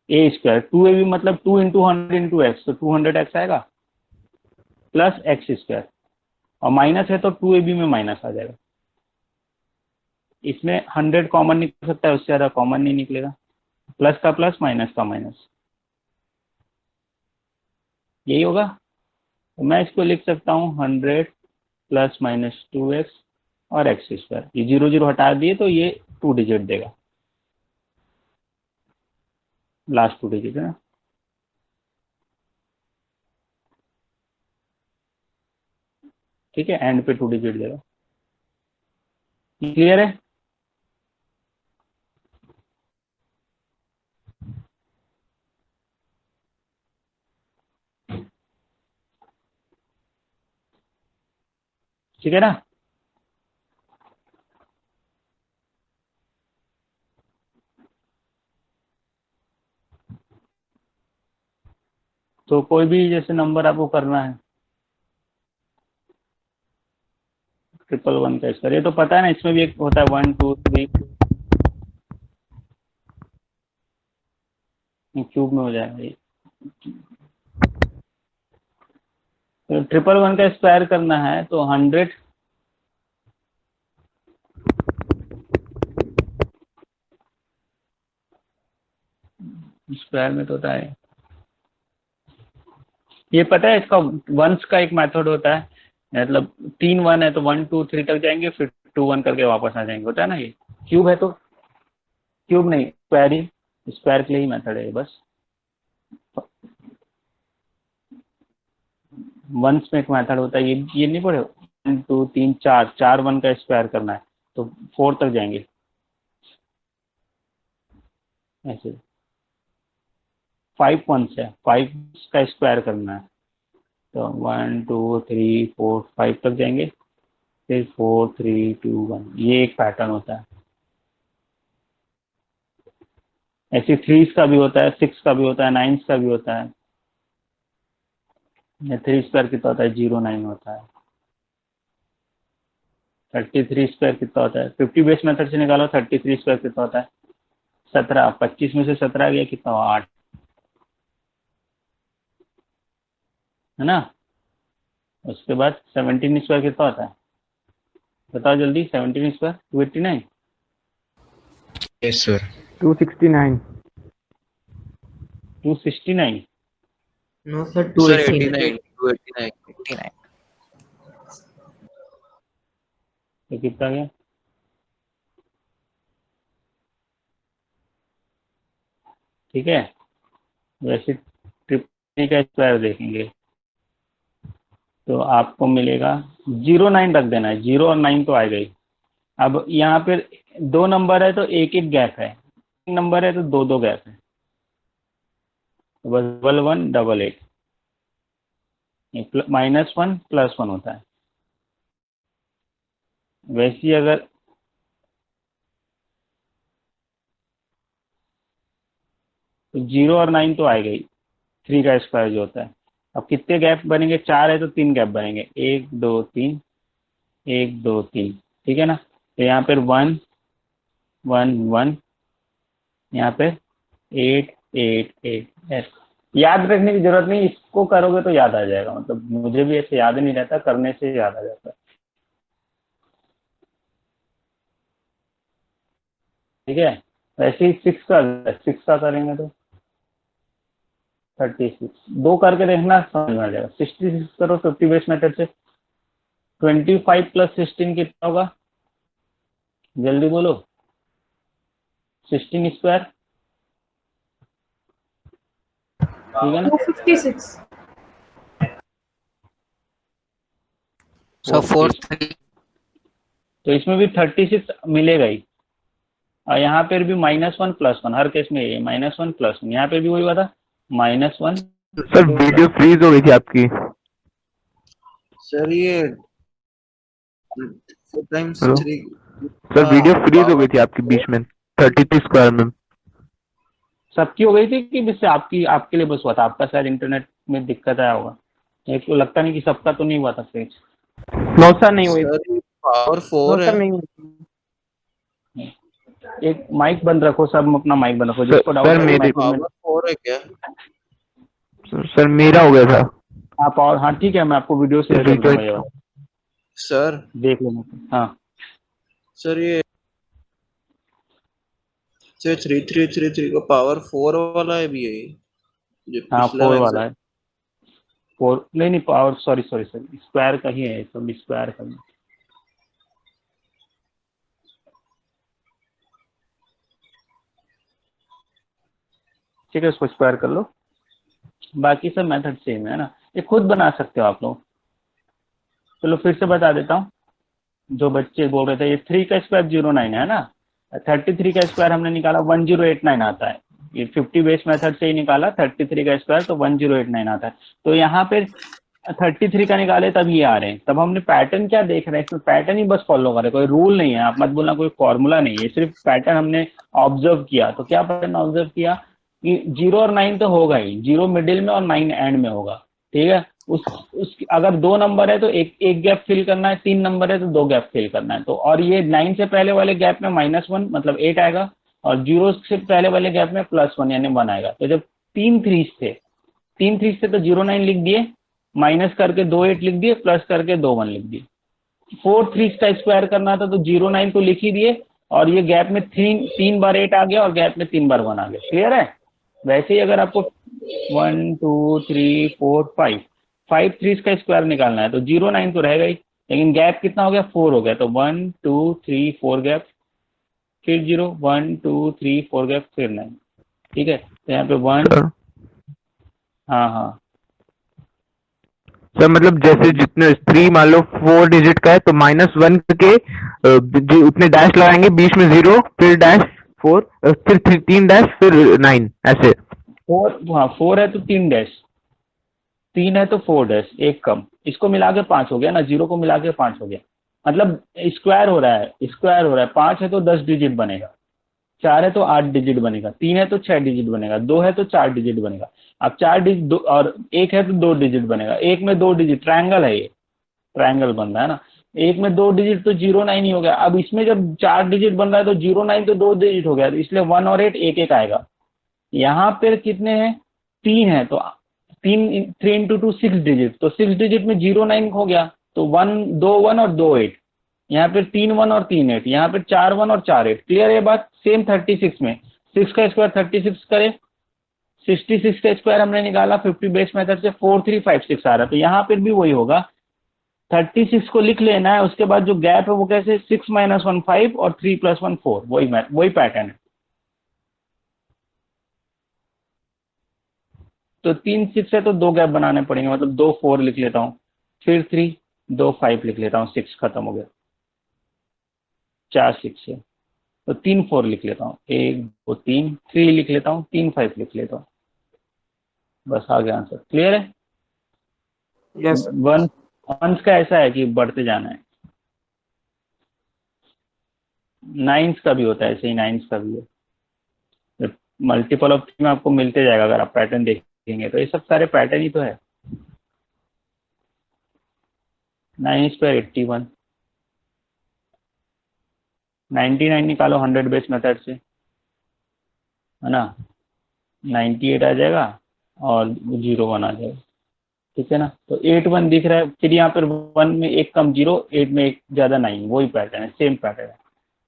a स्क्वायर 2ab मतलब 2 × 100 × x, तो 200x आएगा प्लस x स्क्वायर, और माइनस है तो 2ab में माइनस आ जाएगा। इसमें 100 कॉमन निकल सकता है, उससे ज़्यादा कॉमन नहीं निकलेगा, प्लस का प्लस माइनस का माइनस, यही होगा। तो मैं इसको लिख सकता हूँ 100 ± 2x और x स्क्वायर, ये 0 0 हटा दिए तो ये 2 डिजिट देगा, लास्ट 2 डिजिट है ना। ठीक है, एंड पे 2 डिजिट देगा। क्लियर है, ठीक है ना। तो कोई भी जैसे नंबर आपको करना है 111 का स्क्वायर, ये तो पता है ना, इसमें भी एक होता है 1 2 3 क्यूब में हो जाएगा ये। तो 111 का स्क्वायर करना है तो 100 स्क्वायर में तो होता है, ये पता है, इसका वंस का एक मेथड होता है, मतलब 3 1 है तो 1 2 3 तक जाएंगे, फिर 2 1 करके वापस आ जाएंगे, होता है ना। ये क्यूब है तो क्यूब नहीं, स्क्वायर ही, स्क्वायर के लिए ही मेथड है ये, बस वंस में एक मेथड होता है, ये नहीं पढ़े 1 2 3 4 4 1 का स्क्वायर करना है तो 4 तक जाएंगे ऐसे। 5 वंस है, 5 का स्क्वायर करना है। तो 1 2 3 4 5 तक जाएंगे, फिर 4 3 2 1, ये एक पैटर्न होता है। ऐसे 3 का भी होता है, 6 का भी होता है, 9 का भी होता है। 3 स्क्वायर कितना होता है? 09 होता है। 33 स्क्वायर कितना होता है? 50 बेस मेथड से निकालो 33 स्क्वायर कितना होता है? 17। 25 में से 17 गया कितना हुआ? 8, है ना। उसके बाद 17 स्क्वायर कितना होता है? बताओ जल्दी। 17 square 289। Yes, sir. 269. 269। No sir, sir 289. 89 89. तो कितना गया? ठीक है। वैसे ट्रिपल का स्क्वायर देखेंगे तो आपको मिलेगा 09 रख देना है। 0 और 9 तो आएगा ही। अब यहाँ पे 2 नंबर है तो एक एक गैप है, 3 नंबर है तो 2 गैप है। तो बस 11 88 -1 +1 होता है। वैसे ही अगर तो 0 और 9 तो आएगा ही। 3 का स्क्वायर जो होता है। अब कितने गैप बनेंगे? 4 है तो 3 गैप बनेंगे, 1 2 3, 1 2 3। ठीक है ना। तो यहाँ पर 1 1 1, यहाँ पे 8 8 8 ऐसे याद रखने की जरूरत नहीं, इसको करोगे तो याद आ जाएगा। मतलब मुझे भी ऐसे याद नहीं रहता, करने से याद आ जाता है। ठीक है। वैसे ही 6 का करेंगे तो 36। 2 करके देखना, समझ में आ जाएगा। 66 करो 50 बेस मेथड से। 25 + 16 कितना होगा? जल्दी बोलो। 16 स्क्वायर, ठीक है ना। 256. So 43. तो इसमें भी 36 मिलेगा ही। और यहाँ पर भी -1 +1, हर केस में ये -1 +1। यहाँ पे भी वही बात, -1। सर वीडियो फ्रीज हो गई थी आपकी। सर ये 4 times hello 3 sir, video freeze हो गई थी आपकी बीच में 32 स्क्वायर में। सबकी हो गई थी कि जिससे आपके लिए बस हुआ था? आपका शायद इंटरनेट में दिक्कत आया होगा। एक तो लगता नहीं कि सबका तो नहीं हुआ था फ्रीज। नो सर नहीं हुई। सर ये पावर नो 4 सर है। नहीं हुई। एक माइक बंद रखो, सब अपना माइक बंद रखो। सर- जिसको डाउट सर, है मेरे- पावर 4 है क्या? सर मेरा हो गया था। आप और हाँ ठीक है, मैं आपको वीडियो शेयर कर दूंगा ये वाला, सर देख लेना। हाँ सर ये 3333 का पावर 4 वाला है भी है ये, जो हाँ पिछला 4 मैंने वाला है। 4 नहीं पावर, सॉरी स्क्वायर का ही है, सब स्क्वायर का ही। ठीक है, उसको स्क्वायर कर लो। बाकी सब मेथड सेम है ना, ये खुद बना सकते हो आप लोग। चलो फिर से बता देता हूँ। जो बच्चे बोल रहे थे ये 3 का स्क्वायर 09 है ना, 33 का स्क्वायर हमने निकाला 1089 आता है। ये 50 बेस मेथड से ही निकाला 33 का स्क्वायर, तो 1089 आता है। तो यहाँ पे 33 का निकाले तब ये आ रहे हैं। तब हमने पैटर्न क्या देख रहे हैं, इसमें पैटर्न ही बस फॉलो कर रहे हैं, कोई रूल नहीं है। आप मत बोलना कोई फॉर्मूला नहीं है, सिर्फ पैटर्न हमने ऑब्जर्व किया। तो क्या पैटर्न ऑब्जर्व किया कि 0 और 9 तो होगा ही, 0 मिडिल में और 9 एंड में होगा। ठीक है। उस अगर 2 नंबर है तो एक गैप फिल करना है, 3 नंबर है तो 2 गैप फिल करना है। तो और ये 9 से पहले वाले गैप में -1 मतलब 8 आएगा, और 0 से पहले वाले गैप में +1 यानी 1 आएगा। तो जब 3 3 थे तो 09 लिख दिए, माइनस करके 2 8 लिख दिए, प्लस करके 2 1 लिख दिए। 4 3 का स्क्वायर करना था तो 09 तो लिख ही दिए, और ये गैप में 3 बार 8 आ गया और गैप में 3 बार 1 आ गया। क्लियर है। वैसे ही अगर आपको 1 2 3 4 5 3 का स्क्वायर निकालना है तो 09 तो रहेगा ही, लेकिन गैप कितना हो गया? 4 हो गया। तो 1 2 3 4 गैप, फिर 0 1 2 3 4 गैप, फिर 9। ठीक है। तो यहाँ पे 1, सर हाँ सर मतलब जैसे जितने 3 मान लो 4 डिजिट का है तो -1 के जो उतने डैश लगाएंगे, बीच में 0, फिर डैश 4, फिर 3 डैश, फिर 9 ऐसे। 4, हाँ 4 है तो 3 डैश, 3 है तो 4 डैश, एक कम, इसको मिला के 5 हो गया ना, 0 को मिला के 5 हो गया, मतलब स्क्वायर हो रहा है, स्क्वायर हो रहा है। 5 है तो 10 डिजिट बनेगा, 4 है तो 8 डिजिट बनेगा, 3 है तो 6 डिजिट बनेगा, 2 है तो 4 डिजिट बनेगा। अब 4 डिजिट और 1 है तो 2 डिजिट बनेगा, एक में 2 डिजिट, ट्रायंगल है ये, ट्रायंगल बन रहा है ना, एक में 2 डिजिट तो 09 ही हो गया। अब इसमें जब 4 डिजिट बन रहा है तो 09 तो 2 डिजिट हो गया, तो इसलिए 1 और 8 एक एक आएगा। यहाँ पर कितने हैं, 3 है तो 3 इंटू 2 6 डिजिट, तो 6 डिजिट में 09 हो गया, तो 2 1 और 2 8, यहाँ पे 3 1 और 3 8, यहाँ पे 4 1 और 4 8। क्लियर है बात। सेम 36 में 6 का स्क्वायर 36 करे, 66 का स्क्वायर हमने निकाला 50 बेस मेथड से, 4356 आ रहा, तो यहाँ पर भी वही होगा। 36 को लिख लेना है, उसके बाद जो गैप है वो कैसे, 6 - 1 5 और 3 + 1 4, वही पैटर्न है। तो 3 6 है तो 2 गैप बनाने पड़ेंगे, मतलब 2 4 लिख लेता हूँ, फिर 3 2 5 लिख लेता हूँ, 6 खत्म हो गया, 4 6 है तो 3 4 लिख लेता हूँ, 1 2 3, 3 लिख लेता हूँ, 3 5 लिख लेता हूँ, बस आ गया आंसर। क्लियर है। Yes sir. वन वंस का ऐसा है कि बढ़ते जाना है, नाइन्स का भी होता है ऐसे ही, नाइन्स का भी है, मल्टीपल ऑफ 3 में आपको मिलते जाएगा अगर आप पैटर्न देखेंगे, तो ये सब सारे पैटर्न ही तो है। 9 स्क्वायर 81, 99 निकालो 100 बेस मेथड से, है ना, 98 आ जाएगा और 01 आ जाएगा, ठीक है ना। तो 8 1 दिख रहा है, फिर यहाँ पर 1 में एक कम 0, 8 में एक ज़्यादा 9, वही पैटर्न है, सेम पैटर्न है।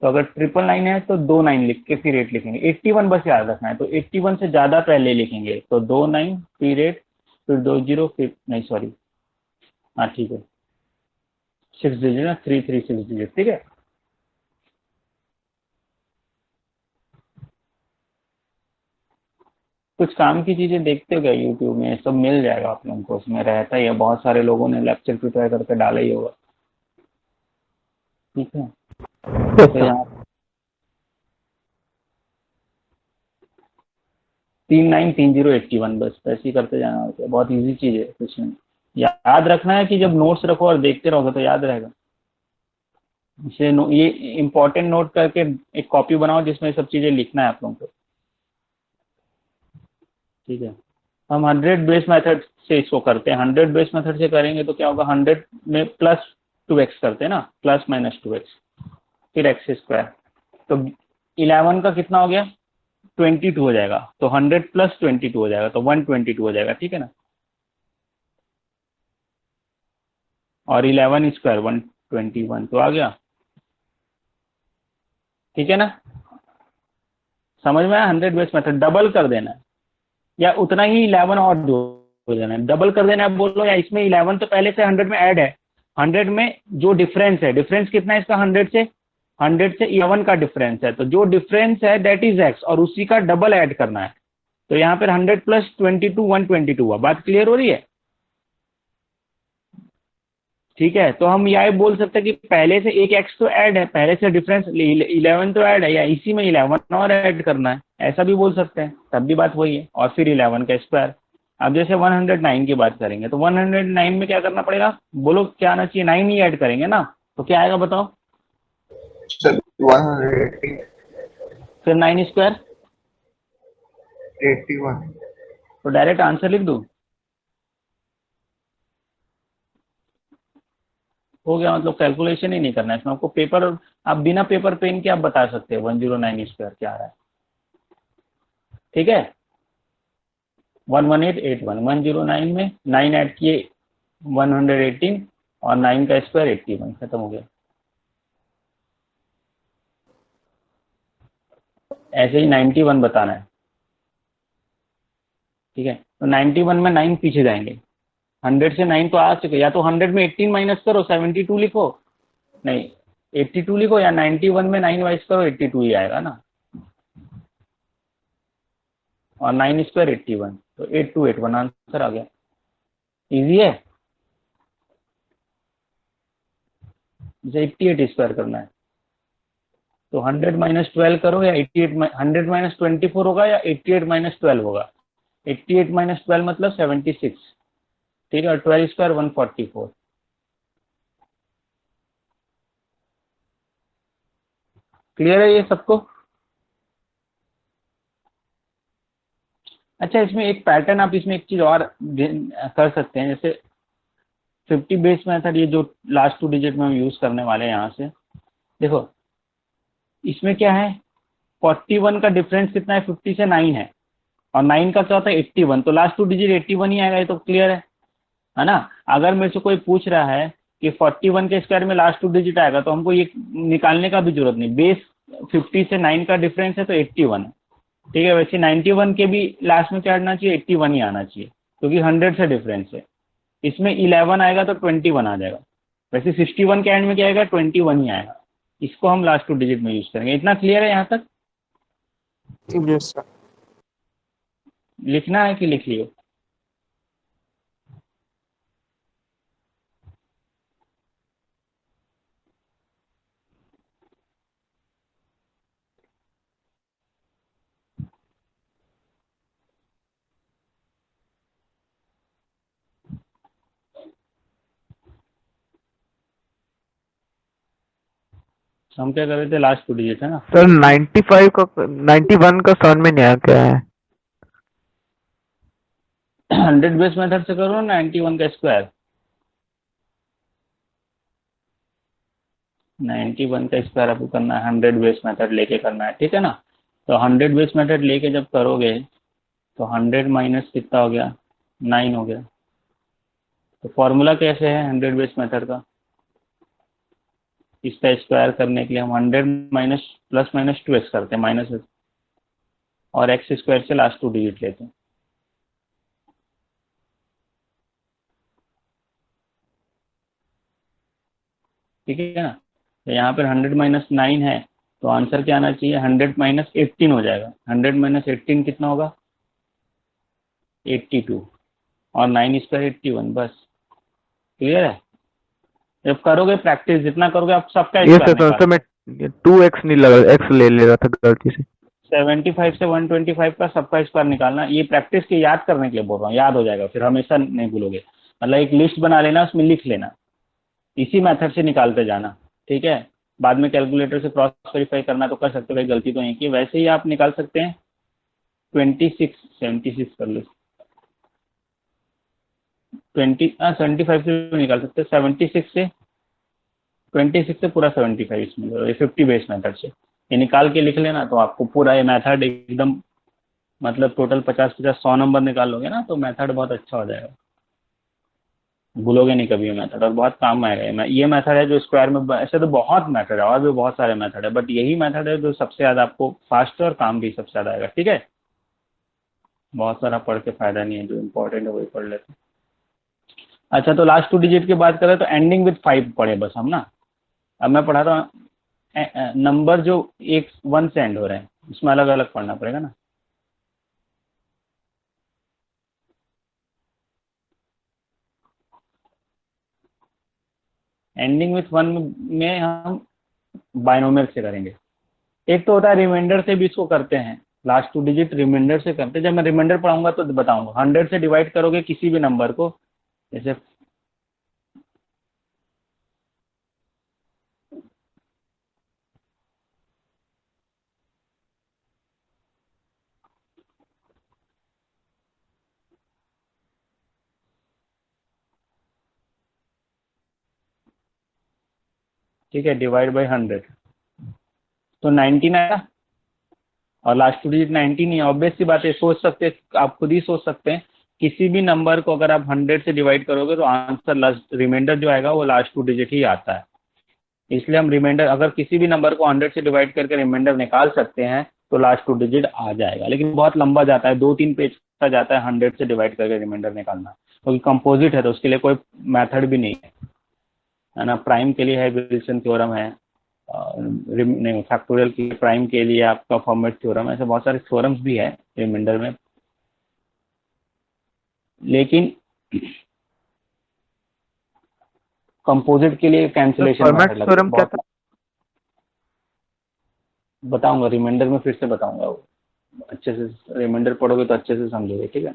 तो अगर 999 है तो 2 9 लिख के फिर 8 लिखेंगे। 81 बस याद रखना है, तो 81 से ज़्यादा पहले लिखेंगे, तो 2 9 फिर 8 फिर 2 0 फिर, नहीं सॉरी, हाँ ठीक है, 6 डिजिट ना, 3 3 6 डिजिट, ठीक है। कुछ काम की चीज़ें देखते हो क्या यूट्यूब में, सब मिल जाएगा आप लोगों को, उसमें रहता ही है, बहुत सारे लोगों ने लेक्चर प्रिपेयर करके डाला ही होगा, ठीक है। तो यहाँ 3 9 3 0 81, बस ऐसे ही करते जाना होता है, बहुत इजी चीज़ है, कुछ नहीं। याद रखना है कि जब नोट्स रखो और देखते रहोगे तो याद रहेगा। इसे ये इम्पोर्टेंट नोट करके एक कॉपी बनाओ जिसमें सब चीज़ें लिखना है आप लोगों को, ठीक है। हम 100 बेस मेथड से इसको करते हैं, 100 बेस मेथड से करेंगे तो क्या होगा, 100 में प्लस 2x करते हैं ना, प्लस माइनस 2x, फिर x स्क्वायर, तो 11 का कितना हो गया, 22 हो जाएगा, तो 100 + 22 हो जाएगा, तो 122 हो जाएगा, ठीक है ना। और 11 स्क्वायर 121, तो आ गया, ठीक है ना। समझ में आया। 100 बेस मेथड डबल कर देना है, या उतना ही 11 और हो जाना है, डबल कर देना है बोलो, या इसमें 11 तो पहले से 100 में ऐड है, 100 में जो डिफरेंस है, डिफरेंस कितना है इसका, 100 से 11 का डिफरेंस है, तो जो डिफरेंस है दैट इज x, और उसी का डबल ऐड करना है। तो यहाँ पर 100 + 22 122 हुआ। बात क्लियर हो रही है, ठीक है। तो हम यह बोल सकते हैं कि पहले से एक x तो ऐड है, पहले से डिफरेंस 11 तो ऐड है, या इसी में 11 और ऐड करना है, ऐसा भी बोल सकते हैं, तब भी बात वही है। और फिर 11 का स्क्वायर। अब जैसे 109 की बात करेंगे तो 109 में क्या करना पड़ेगा, बोलो क्या आना चाहिए, 9 ही ऐड करेंगे ना, तो क्या आएगा बताओ, सर 180 फिर 9 स्क्वायर, 81 तो डायरेक्ट आंसर लिख दूं, हो गया, मतलब कैलकुलेशन ही नहीं करना है इसमें आपको। पेपर, आप बिना पेपर पेन के आप बता सकते हैं 109 स्क्वायर क्या आ रहा है, ठीक है। 11881, 109 में 9 ऐड किए 118, और 9 का स्क्वायर 81, खत्म हो गया। ऐसे ही 91 बताना है, ठीक है। तो 91 में 9 पीछे जाएंगे, 100 से 9 तो आ चुके, या तो 100 में 18 माइनस करो 72 लिखो, नहीं 82 लिखो, या 91 में 9 वाइज करो 82 ही आएगा ना, और 9 स्क्वायर 81, तो 8281 आंसर आ गया। इजी है। जैसे 88 स्क्वायर करना है तो 100 - 12 करो, या 100 - 24 होगा, या 88 - 12 होगा, 88 माइनस 12 मतलब 76, ठीक है, और 12 स्क्वायर 144। क्लियर है ये सबको? अच्छा, इसमें एक पैटर्न, आप इसमें एक चीज और कर सकते हैं, जैसे 50 बेस मेथड, ये जो लास्ट 2 डिजिट में हम यूज करने वाले हैं यहाँ से, देखो इसमें क्या है, 41 का डिफरेंस कितना है, 50 से 9 है, और 9 का क्या होता है 81, तो लास्ट 2 डिजिट 81 ही आएगा, ये तो क्लियर है ना। अगर मेरे से कोई पूछ रहा है कि 41 के स्क्वायर में लास्ट 2 डिजिट आएगा, तो हमको ये निकालने का भी जरूरत नहीं, बेस 50 से 9 का डिफरेंस है तो 81 है, ठीक है। वैसे 91 के भी लास्ट में क्या आना चाहिए, 81 ही आना चाहिए, क्योंकि 100 से डिफरेंस है। इसमें 11 आएगा तो 21 आ जाएगा, वैसे 61 के एंड में क्या आएगा, 21 ही आएगा। इसको हम लास्ट 2 डिजिट में यूज करेंगे। इतना क्लियर है यहाँ तक? Yes sir. लिखना है कि लिख लियो? हम क्या कर रहे थे, लास्ट 2 डिजिट है ना सर 95 का 91 का समझ में नहीं आया क्या है। 100 बेस मेथड से करो ना, 91 का स्क्वायर, 91 का स्क्वायर आपको करना है, 100 बेस मेथड लेके करना है, ठीक है ना। तो 100 बेस मेथड लेके जब करोगे तो 100 माइनस कितना हो गया, 9 हो गया। तो फॉर्मूला कैसे है 100 बेस मेथड का, इसका स्क्वायर करने के लिए हम 100 माइनस प्लस माइनस 2x करते हैं, माइनस, और एक्स स्क्वायर से लास्ट 2 डिजिट लेते हैं, ठीक है ना। तो यहाँ पर 100 माइनस 9 है, तो आंसर क्या आना चाहिए, 100 माइनस 18 हो जाएगा। 100 माइनस 18 कितना होगा, 82, और 9 स्क्वायर 81, बस क्लियर है। जब करोगे प्रैक्टिस, जितना करोगे आप सबका ये स्क्वायर सर निकाल, मैं 2x नहीं लगा, x ले ले रहा था गलती से। 75 से 125 का सबका स्क्वायर निकालना, ये प्रैक्टिस के याद करने के लिए बोल रहा हूँ, याद हो जाएगा फिर, हमेशा नहीं भूलोगे। मतलब एक लिस्ट बना लेना, उसमें लिख लेना, इसी मेथड से निकालते जाना, ठीक है। बाद में कैलकुलेटर से क्रॉस वेरीफाई करना तो कर सकते हो, कोई गलती तो नहीं की, वैसे ही आप निकाल सकते हैं। 76 कर लो, 75 से भी निकाल सकते हैं, 26 से पूरा 75 इसमें, ये 50 बेस मेथड से ये निकाल के लिख लेना, तो आपको पूरा ये मेथड एकदम, मतलब टोटल 50 100 नंबर निकाल लोगे ना, तो मेथड बहुत अच्छा हो जाएगा, भूलोगे नहीं कभी ये मेथड, और बहुत काम आएगा। ये मेथड है जो स्क्वायर में, ऐसे तो बहुत मेथड है और भी बहुत सारे मेथड है, बट यही मेथड है जो सबसे ज़्यादा आपको फास्ट है और काम भी सबसे ज़्यादा आएगा, ठीक है। बहुत सारा पढ़ के फायदा नहीं है, जो इम्पोर्टेंट है वही पढ़ लेते हैं। अच्छा, तो लास्ट 2 डिजिट की बात करें तो एंडिंग विथ 5 पढ़े बस हम ना। अब मैं पढ़ा रहा हूँ नंबर जो एक 1 से एंड हो रहे हैं, इसमें अलग अलग पढ़ना पड़ेगा ना। एंडिंग विथ 1 में हम बाइनोमियल से करेंगे। एक तो होता है रिमाइंडर से भी इसको करते हैं, लास्ट 2 डिजिट रिमाइंडर से करते हैं। जब मैं रिमाइंडर पढ़ाऊंगा तो बताऊंगा। 100 से डिवाइड करोगे किसी भी नंबर को, जैसे ठीक है, डिवाइड बाई 100 तो 19 आएगा, और लास्ट 2 डिजिट 19 ही है। ऑब्वियस सी बात है, सोच सकते हैं, आप खुद ही सोच सकते हैं, किसी भी नंबर को अगर आप 100 से डिवाइड करोगे तो आंसर लास्ट रिमाइंडर जो आएगा वो लास्ट 2 डिजिट ही आता है। इसलिए हम रिमाइंडर, अगर किसी भी नंबर को 100 से डिवाइड करके रिमाइंडर निकाल सकते हैं तो लास्ट 2 डिजिट आ जाएगा, लेकिन बहुत लंबा जाता है, 2-3 पेज का जाता है 100 से डिवाइड करके रिमाइंडर निकालना, क्योंकि कंपोजिट है तो उसके लिए कोई मेथड भी नहीं है ना। प्राइम के लिए है विल्सन थ्योरम है, नहीं फैक्टोरियल की, प्राइम के लिए आपका फॉर्मेट थ्योरम, ऐसे बहुत सारे थ्योरम्स भी है रिमाइंडर में, लेकिन कंपोजिट के लिए कैंसिलेशन फॉर्मेट मेथड लगता थ्योरम क्या है। था? बताऊंगा रिमाइंडर में, फिर से बताऊंगा वो। अच्छे से रिमाइंडर पढ़ोगे तो अच्छे से समझोगे, ठीक है।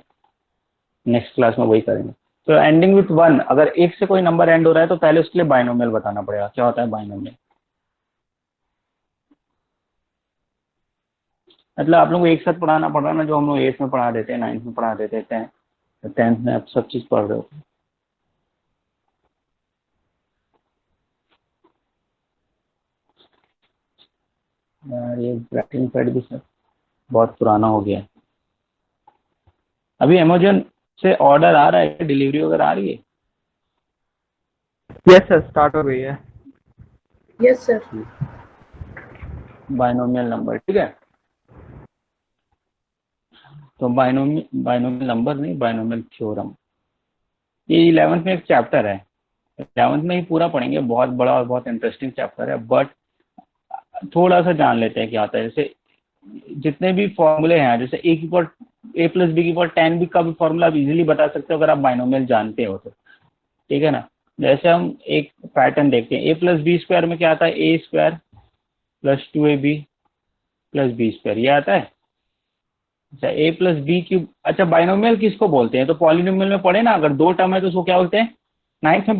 नेक्स्ट क्लास में वही करेंगे। तो एंडिंग विथ 1, अगर एक से कोई नंबर एंड हो रहा है तो पहले उसके लिए बाइनोमियल बताना पड़ेगा। क्या होता है बाइनोमियल? मतलब आप लोगों को एक साथ पढ़ाना पड़ रहा है ना, जो हम लोग 8th में पढ़ा देते हैं, 9th में पढ़ा देते हैं, 10th में आप सब चीज पढ़ रहे हो। यार ये ब्रैकेटिंग पैड भी सर बहुत पुराना हो गया है। अभी अमेजोन से ऑर्डर आ रहा है, डिलीवरी वगैरह आ रही है? यस सर, स्टार्ट हो गई है। Yes, sir. बाइनोमियल नंबर, ठीक है। तो बाइनोमियल नंबर नहीं, बाइनोमियल थ्योरम, ये 11th में एक चैप्टर है, 11th में ही पूरा पढ़ेंगे। बहुत बड़ा और बहुत इंटरेस्टिंग चैप्टर है, बट थोड़ा सा जान लेते हैं क्या होता है। जैसे जितने भी फॉर्मूले हैं, जैसे ए की पावर ए प्लस बी की पावर 10 बी का भी फॉर्मूला आप इजीली बता सकते हो अगर आप बाइनोमियल जानते हो तो, ठीक है ना। जैसे हम एक पैटर्न देखते हैं, ए प्लस बी स्क्वायर में क्या आता है? A square plus 2ab plus B square, ये आता है। अच्छा ए प्लस बी क्यूब। अच्छा बाइनोमियल किसको बोलते हैं? तो पॉलिनोमियल में पढ़े ना, अगर दो टर्म है तो उसको क्या बोलते हैं? 9th में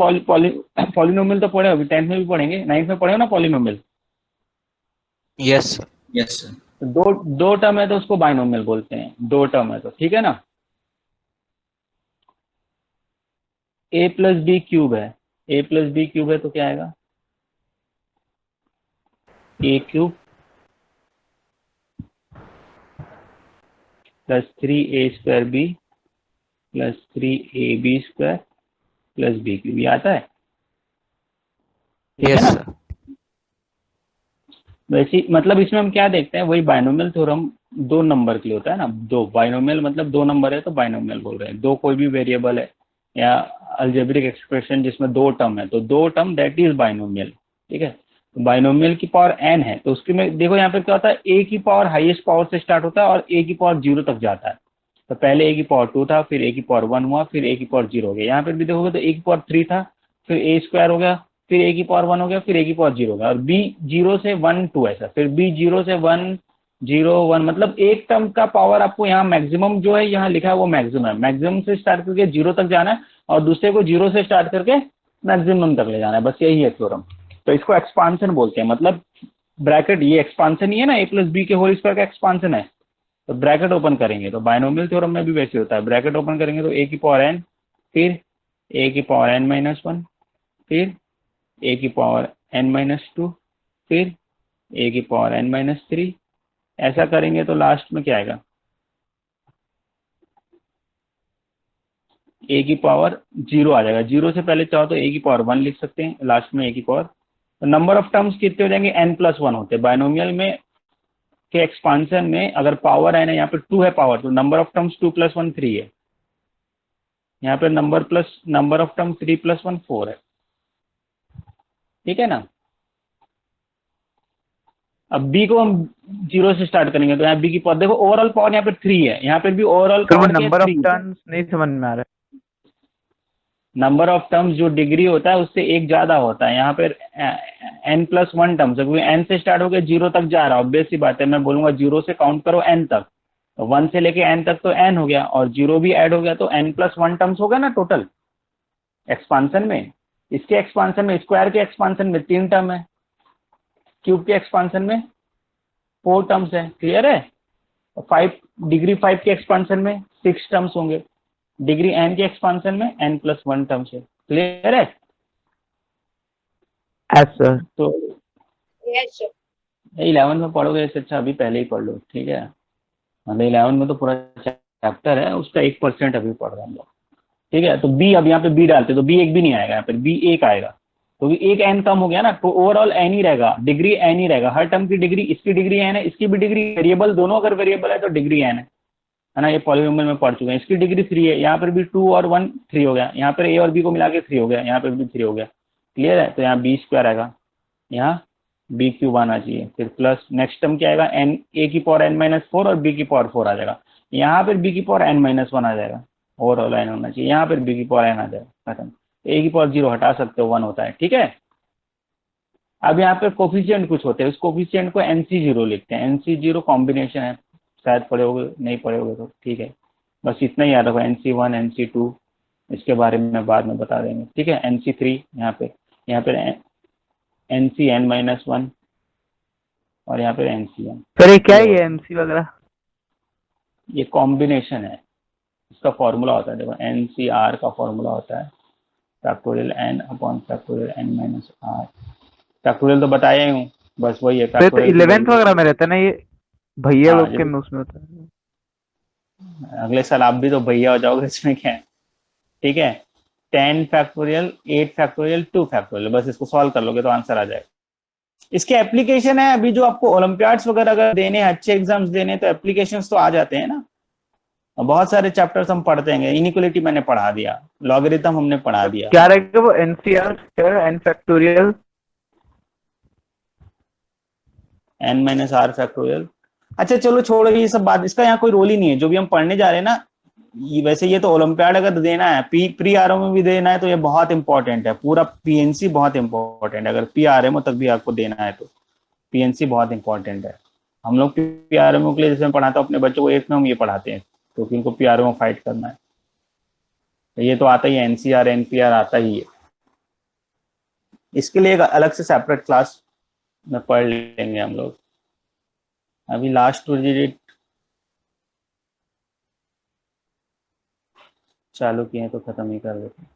पॉलिनोमियल तो पढ़े, अभी 10th में भी पढ़ेंगे, 9th में पढ़े हो ना polynomial. Yes sir. Yes sir. दो टर्म है तो उसको बाइनोमियल बोलते हैं, दो टर्म है तो, ठीक है ना। ए प्लस बी क्यूब है, ए प्लस बी क्यूब है तो क्या आएगा? A cube plus 3a square B plus 3ab square plus B cube, ये आता है, ठीक है यस ना। सर। वैसे मतलब इसमें हम क्या देखते हैं, वही बाइनोमियल थ्योरम दो नंबर के लिए होता है ना। दो बाइनोमियल मतलब दो नंबर है तो बाइनोमियल बोल रहे हैं। दो कोई भी वेरिएबल है या अल्जेब्रिक एक्सप्रेशन जिसमें दो टर्म है तो दो टर्म दैट इज बाइनोमियल, ठीक है। बाइनोमियल की पावर n है तो उसके में देखो यहाँ पे क्या होता है, a की पावर हाईएस्ट पावर से स्टार्ट होता है और a की पावर 0 तक जाता है। तो पहले a की पावर 2 था, फिर a की पावर 1 हुआ, फिर a की पावर 0 हो गया। यहाँ पे भी देखोगे तो a की पावर 3 था, फिर a स्क्वायर हो गया, फिर a की पावर 1 हो गया, फिर a की पावर 0 हो गया, और b 0 से 1 2 ऐसा, फिर b 0 से 1 0 1, मतलब एक टर्म का पावर आपको यहाँ मैक्सिमम जो है यहाँ लिखा है वो मैक्सिमम है। मैक्सिमम से स्टार्ट करके 0 तक जाना है और दूसरे को 0 से स्टार्ट करके मैक्सिमम तक ले जाना है, बस यही है थ्योरम। तो इसको एक्सपांशन बोलते हैं, मतलब ब्रैकेट, ये एक्सपांशन ही है ना, a प्लस बी के होल स्क्वायर का एक्सपांशन है। तो ब्रैकेट ओपन करेंगे तो बाइनोमियल थ्योरम में भी वैसे होता है, ब्रैकेट ओपन करेंगे तो a की पावर n, फिर a की पावर n माइनस 1, फिर a की पावर n माइनस 2, फिर a की पावर n माइनस 3, ऐसा करेंगे तो लास्ट में क्या आएगा? a की पावर 0 आ जाएगा। 0 से पहले चाहो तो a की पावर 1 लिख सकते हैं, लास्ट में a की पावर। तो नंबर ऑफ टर्म्स कितने हो जाएंगे? n+1 होते हैं बाइनोमियल में के एक्सपांशन में। अगर पावर n है, यहाँ पे 2 है पावर, तो नंबर ऑफ टर्म्स 2 + 1 3 है। यहाँ पे नंबर ऑफ टर्म 3 + 1 4 है, ठीक है ना। अब b को हम 0 से स्टार्ट करेंगे तो यहाँ b की पावर देखो, ओवरऑल पावर यहाँ पे 3 है, यहाँ पे भी ओवरऑल तो वो पावर नंबर ऑफ 3 है। टर्न्स नहीं समझ में आ रहा है। नंबर ऑफ टर्म्स जो डिग्री होता है उससे एक ज्यादा होता है। यहाँ पे n+1 टर्म्स है, क्योंकि n से स्टार्ट होकर 0 तक जा रहा है। ऑब्वियस सी बात है, मैं बोलूंगा 0 से काउंट करो n तक, तो 1 से लेके n तक तो n हो गया और 0 भी ऐड हो गया, तो n+1 टर्म्स हो गया ना टोटल एक्सपांशन में। इसके एक्सपांशन में, स्क्वायर के एक्सपांशन में 3 टर्म है, क्यूब के एक्सपांशन में 4 टर्म्स है, क्लियर है। डिग्री 5 के एक्सपांशन में 6 टर्म्स होंगे, डिग्री n के एक्सपांशन में n+1 टर्म्स है, क्लियर है। Yes sir. तो Yes, sir. 11th में पढ़ोगे इससे अच्छा अभी पहले ही पढ़ लो, ठीक है। मतलब 11th में तो पूरा चैप्टर है, उसका 1% अभी पढ़ रहे हैं हम लोग, ठीक है। तो b, अब यहाँ पे b डालते तो b एक भी नहीं आएगा, यहाँ पे b एक आएगा, तो एक n कम हो गया ना, तो ओवरऑल n ही रहेगा, डिग्री n ही रहेगा। हर टर्म की डिग्री, इसकी डिग्री n है, इसकी भी डिग्री, वेरिएबल दोनों अगर वेरिएबल है तो डिग्री n है ना। ये पॉलिनोमियल में पढ़ चुके हैं। इसकी डिग्री 3 है, यहाँ पर भी 2 और 1 3 हो गया, यहाँ पर a और b को मिला के 3 हो गया, यहाँ पर भी 3 हो गया, क्लियर है। तो यहाँ b स्क्वायर आएगा, यहाँ b क्यूब आना चाहिए, फिर प्लस नेक्स्ट टर्म क्या आएगा, n a की पावर n-4 और b की पावर 4 आ जाएगा। यहाँ पर b की पावर n-1 आ जाएगा, ओवरऑल n होना चाहिए, यहाँ पर b की पावर n आ जाएगा, खत्म। a की पावर 0 हटा सकते हो, 1 होता है, ठीक है। अब यहाँ पे कोफिशिएंट कुछ होते हैं, उस कोफिशिएंट को NC0 लिखते हैं, NC0 कॉम्बिनेशन है, शायद पढ़े होगे, नहीं पढ़े होगे तो ठीक है, बस इतना ही याद रखो। NC1 NC2 इसके बारे में बाद में बता देंगे, ठीक है। NC3 यहाँ पे NCN-1 और यहाँ पे NCN। सर ये क्या है ये MC वगैरह? ये कॉम्बिनेशन है, इसका फॉर्मूला होता है, देखो NCR का फॉर्मूला होता है factorial N upon factorial N minus R। Factorial तो बताया ही हूँ, बस वही है तो फैक्टोरियल। 11th वगैरह में रहता है ना ये, भैया हाँ, लोग के में उसमें होता है। अगले साल आप भी तो भैया हो जाओगे, इसमें क्या है, ठीक है। 10 फैक्टोरियल 8 फैक्टोरियल 2 फैक्टोरियल, बस इसको सॉल्व कर लोगे तो आंसर आ जाएगा। इसके एप्लीकेशन है, अभी जो आपको ओलंपियाड्स वगैरह अगर देने हैं, अच्छे एग्जाम्स देने हैं, तो एप्लीकेशंस तो आ जाते हैं ना। बहुत सारे चैप्टर्स हम पढ़ते हैं, इनिक्वालिटी मैंने पढ़ा दिया, लॉगरिथम हमने पढ़ा दिया। क्या रहेगा वो NCR N factorial N minus R factorial. अच्छा चलो छोड़ो ये सब बात, इसका यहाँ कोई रोल ही नहीं है। जो भी हम पढ़ने जा रहे हैं ना, वैसे ये तो ओलंपियाड अगर देना है, प्री आरओ में भी देना है, तो ये बहुत इंपॉर्टेंट है। पूरा पीएनसी बहुत इंपॉर्टेंट है, अगर PRMO तक भी आपको देना है तो पीएनसी बहुत इंपॉर्टेंट है। हम लोग PRMO के लिए जैसे पढ़ाते हैं अपने बच्चों को, 8th में हम ये पढ़ाते हैं क्योंकि इनको PRMO फाइट करना है। तो ये तो आता ही है, NCR NPR आता ही है। इसके लिए एक अलग से सेपरेट क्लास में पढ़ लेंगे हम लोग। अभी लास्ट 2 डिजिट चालू किए हैं तो खत्म ही कर देते हैं।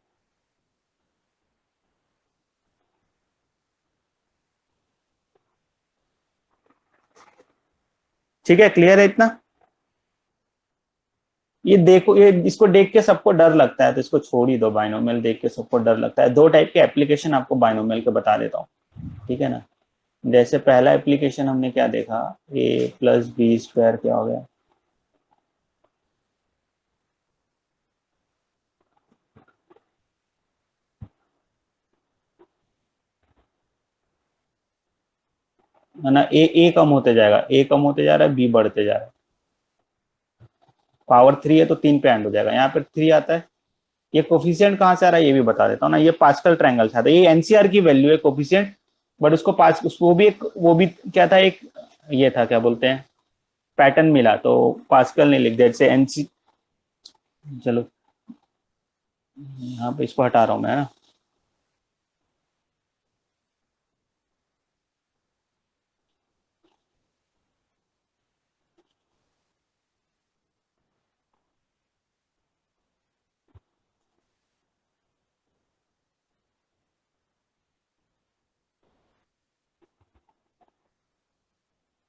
ठीक है, क्लियर है इतना? ये देखो, ये इसको देख के सबको डर लगता है तो इसको छोड़ ही दो। बाइनोमियल देख के सबको डर लगता है। 2 टाइप के एप्लीकेशन आपको बाइनोमियल के बता देता हूँ, ठीक है ना। जैसे पहला एप्लीकेशन हमने क्या देखा, a प्लस बी स्क्वायर क्या हो गया, है ना। ए कम होते जाएगा, ए कम होते जा रहा है, बी बढ़ते जा रहा है। पावर 3 है तो 3 पे एंड हो जाएगा, यहाँ पर 3 आता है। ये कोफिशिएंट कहाँ से आ रहा है ये भी बता देता हूँ ना। ये पास्कल ट्रायंगल से आता है, ये एनसीआर की वैल्यू है कोफिशिएंट, बट उसको वो भी क्या था, एक ये था, क्या बोलते हैं, पैटर्न मिला तो पास्कल ने लिख दिया। जैसे एनसी, चलो यहाँ पे इसको हटा रहा हूँ मैं, है ना।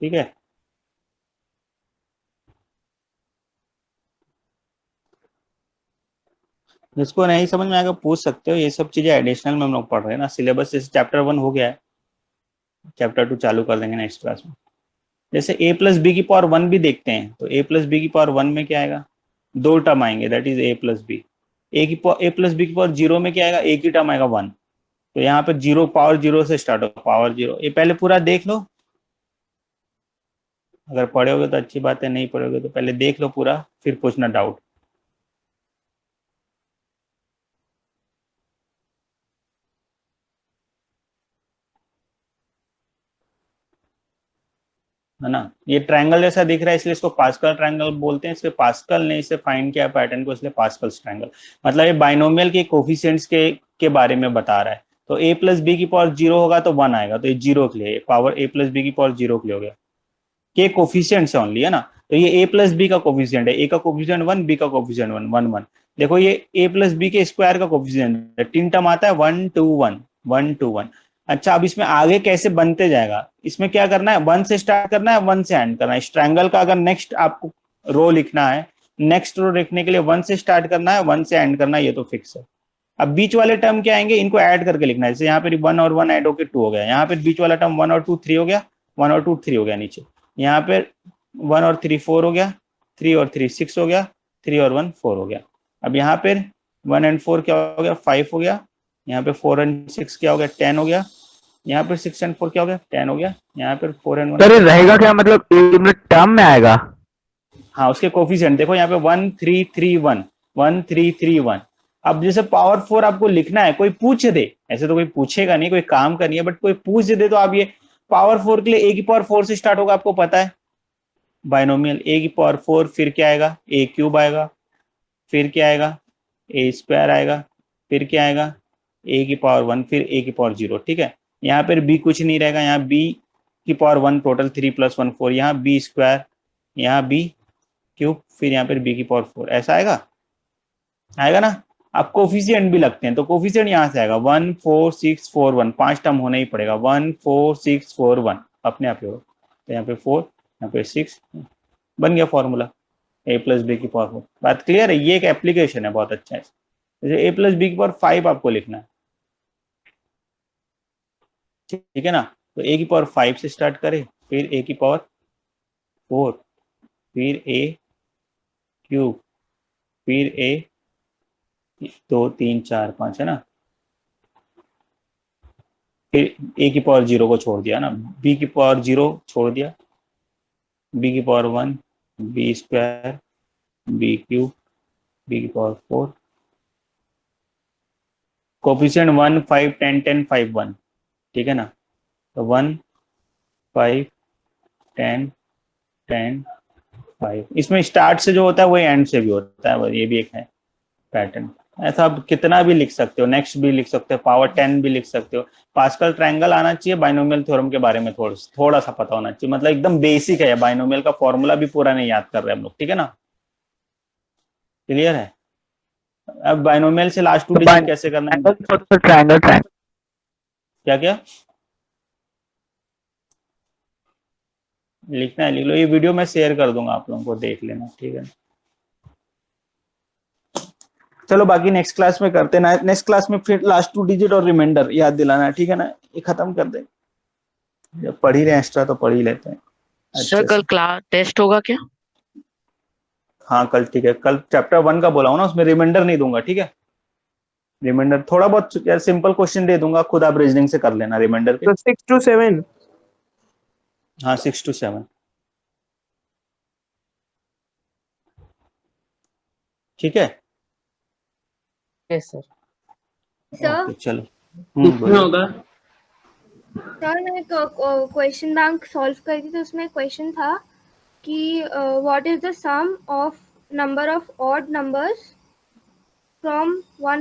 ठीक है, जिसको नहीं समझ में आएगा पूछ सकते हो। ये सब चीजें एडिशनल में हम लोग पढ़ रहे हैं ना। सिलेबस जैसे चैप्टर 1 हो गया है, चैप्टर 2 चालू कर देंगे नेक्स्ट क्लास में। जैसे a प्लस बी की पावर 1 भी देखते हैं, तो a प्लस बी की पावर 1 में क्या आएगा, 2 टर्म आएंगे, that is a plus B. a plus B की पावर 0 में क्या आएगा, एक ही टर्म आएगा 1। तो यहाँ पे 0 पावर 0 से स्टार्ट होगा, पावर 0। ये पहले पूरा देख लो, अगर पढ़ोगे तो अच्छी बात है, नहीं पढ़ोगे तो पहले देख लो पूरा, फिर पूछना डाउट। है ना। ये ट्रायंगल जैसा दिख रहा है इसलिए इसको पास्कल ट्रायंगल बोलते हैं। इसलिए पास्कल ने इसे फाइंड किया पैटर्न को, इसलिए पास्कल ट्रायंगल। मतलब ये बाइनोमियल के कोफिशिएंट्स के बारे में बता रहा है। तो a प्लस बी की पावर 0 होगा तो 1 आएगा, तो ये 0 के लिए, पावर a प्लस बी की पावर 0 के लिए हो गया। के कोफिशिएंट्स ओनली, है ना। तो ये a प्लस बी का कोफिशिएंट है, a का कोफिशिएंट 1, b का कोफिशिएंट 1, 1 1। देखो ये a प्लस बी के स्क्वायर का कोफिशिएंट है, 3 टर्म आता है, 1 2 1 1 2 1। अच्छा, अब इसमें आगे कैसे बनते जाएगा, इसमें क्या करना है, 1 से स्टार्ट करना है, 1 से एंड करना है। इस ट्रायंगल का अगर नेक्स्ट आपको रो लिखना है, नेक्स्ट रो लिखने के लिए 1 से स्टार्ट करना है, 1 से एंड करना है, ये तो फिक्स है। अब बीच वाले टर्म क्या आएंगे, इनको ऐड करके लिखना है। जैसे यहाँ पे 1 और 1 ऐड होकर 2 हो गया, यहाँ पे बीच वाला टर्म 1 और 2 3 हो गया, 1 और 2 3 हो गया नीचे। यहाँ पे 1 और 3 4 हो गया, 3 और 3 6 हो गया, 3 और 1 4 हो गया। अब यहाँ पे 1 एंड 4 क्या हो गया, 5 हो गया। यहाँ पे 4 एंड 6 क्या हो गया, 10 हो गया। यहाँ पे 6 एंड 4 क्या हो गया, 10 हो गया। यहाँ पे 4 एंड 1 सर ये रहेगा क्या, मतलब टर्म में आएगा? हाँ, उसके कोफिशिएंट देखो, यहाँ पे 1 3 3 1 1 3 3 1। अब जैसे पावर 4 आपको लिखना है, कोई पूछ दे, ऐसे तो कोई पूछेगा नहीं, कोई काम का नहीं है, बट कोई पूछ दे तो आप ये पावर 4 के लिए a की पावर 4 से स्टार्ट होगा, आपको पता है बाइनोमियल ए की पावर 4, फिर क्या आएगा, ए क्यूब आएगा, फिर क्या आएगा, ए स्क्वायर आएगा, फिर क्या आएगा, ए की पावर 1, फिर ए की पावर 0। ठीक है, यहाँ पर बी कुछ नहीं रहेगा, यहाँ बी की पावर 1 टोटल 3 + 1 4, यहाँ बी स्क्वायर, यहाँ बी क्यूब, फिर यहाँ पर बी की पावर 4, ऐसा आएगा ना। अब कोफिशिएंट भी लगते हैं, तो कोफिशिएंट यहाँ से आएगा 1 4 6 4 1, 5 टर्म होना ही पड़ेगा, 1 4 6 4 1 अपने आप ही होगा। तो यहाँ पे 4, यहाँ पे 6, बन गया फॉर्मूला a + b की पावर 4। बात क्लियर है, ये एक एप्लीकेशन है, बहुत अच्छा है। जैसे a + b की पावर 5 आपको लिखना है, ठीक है ना। तो a की पावर 5 से स्टार्ट करें, फिर a की पावर 4, फिर a क्यूब, फिर a 2 3 4 5 है ना, फिर a की पावर 0 को छोड़ दिया ना, b की पावर 0 छोड़ दिया, b की power 1, b square, b cube, b की पावर 4, कोफिशिएंट 1 5 10 10 5 1, ठीक है ना। तो 1 5 10 10 5, इसमें स्टार्ट से जो होता है वही एंड से भी होता है, ये भी एक है पैटर्न। ऐसा आप कितना भी लिख सकते हो, नेक्स्ट भी लिख सकते हो, पावर 10 भी लिख सकते हो। पास्कल ट्रायंगल आना चाहिए, बाइनोमियल थ्योरम के बारे में थोड़ा सा पता होना चाहिए, मतलब एकदम बेसिक है, बाइनोमियल का फॉर्मूला भी पूरा नहीं याद कर रहे हम लोग, ठीक है ना। क्लियर है। अब बाइनोमियल से लास्ट 2 डिजिट कैसे करना है, ट्रायंगल क्या क्या लिखना है, लिख लो। ये वीडियो मैं शेयर कर दूंगा, आप लोगों को देख लेना, ठीक है। चलो बाकी नेक्स्ट क्लास में करते हैं, नेक्स्ट क्लास में फिर लास्ट 2 डिजिट और रिमाइंडर याद दिलाना, ठीक है ना। ये खत्म कर दें, जब पढ़ ही रहे एक्स्ट्रा तो पढ़ ही लेते हैं। सर कल क्लास टेस्ट होगा क्या? हाँ कल, ठीक है। कल चैप्टर 1 का बोला हूँ ना, उसमें रिमाइंडर नहीं दूंगा, ठीक है। रिमाइंडर थोड़ा बहुत सिंपल क्वेश्चन दे दूंगा, खुद आप रीजनिंग से कर लेना रिमाइंडर पे। 6 to 7। हाँ 6 to 7, ठीक है। Yes sir. सर चलो कितना होगा? सर मैंने क्वेश्चन बैंक सॉल्व करी थी, तो उसमें क्वेश्चन था कि what is the sum of number of odd numbers from 1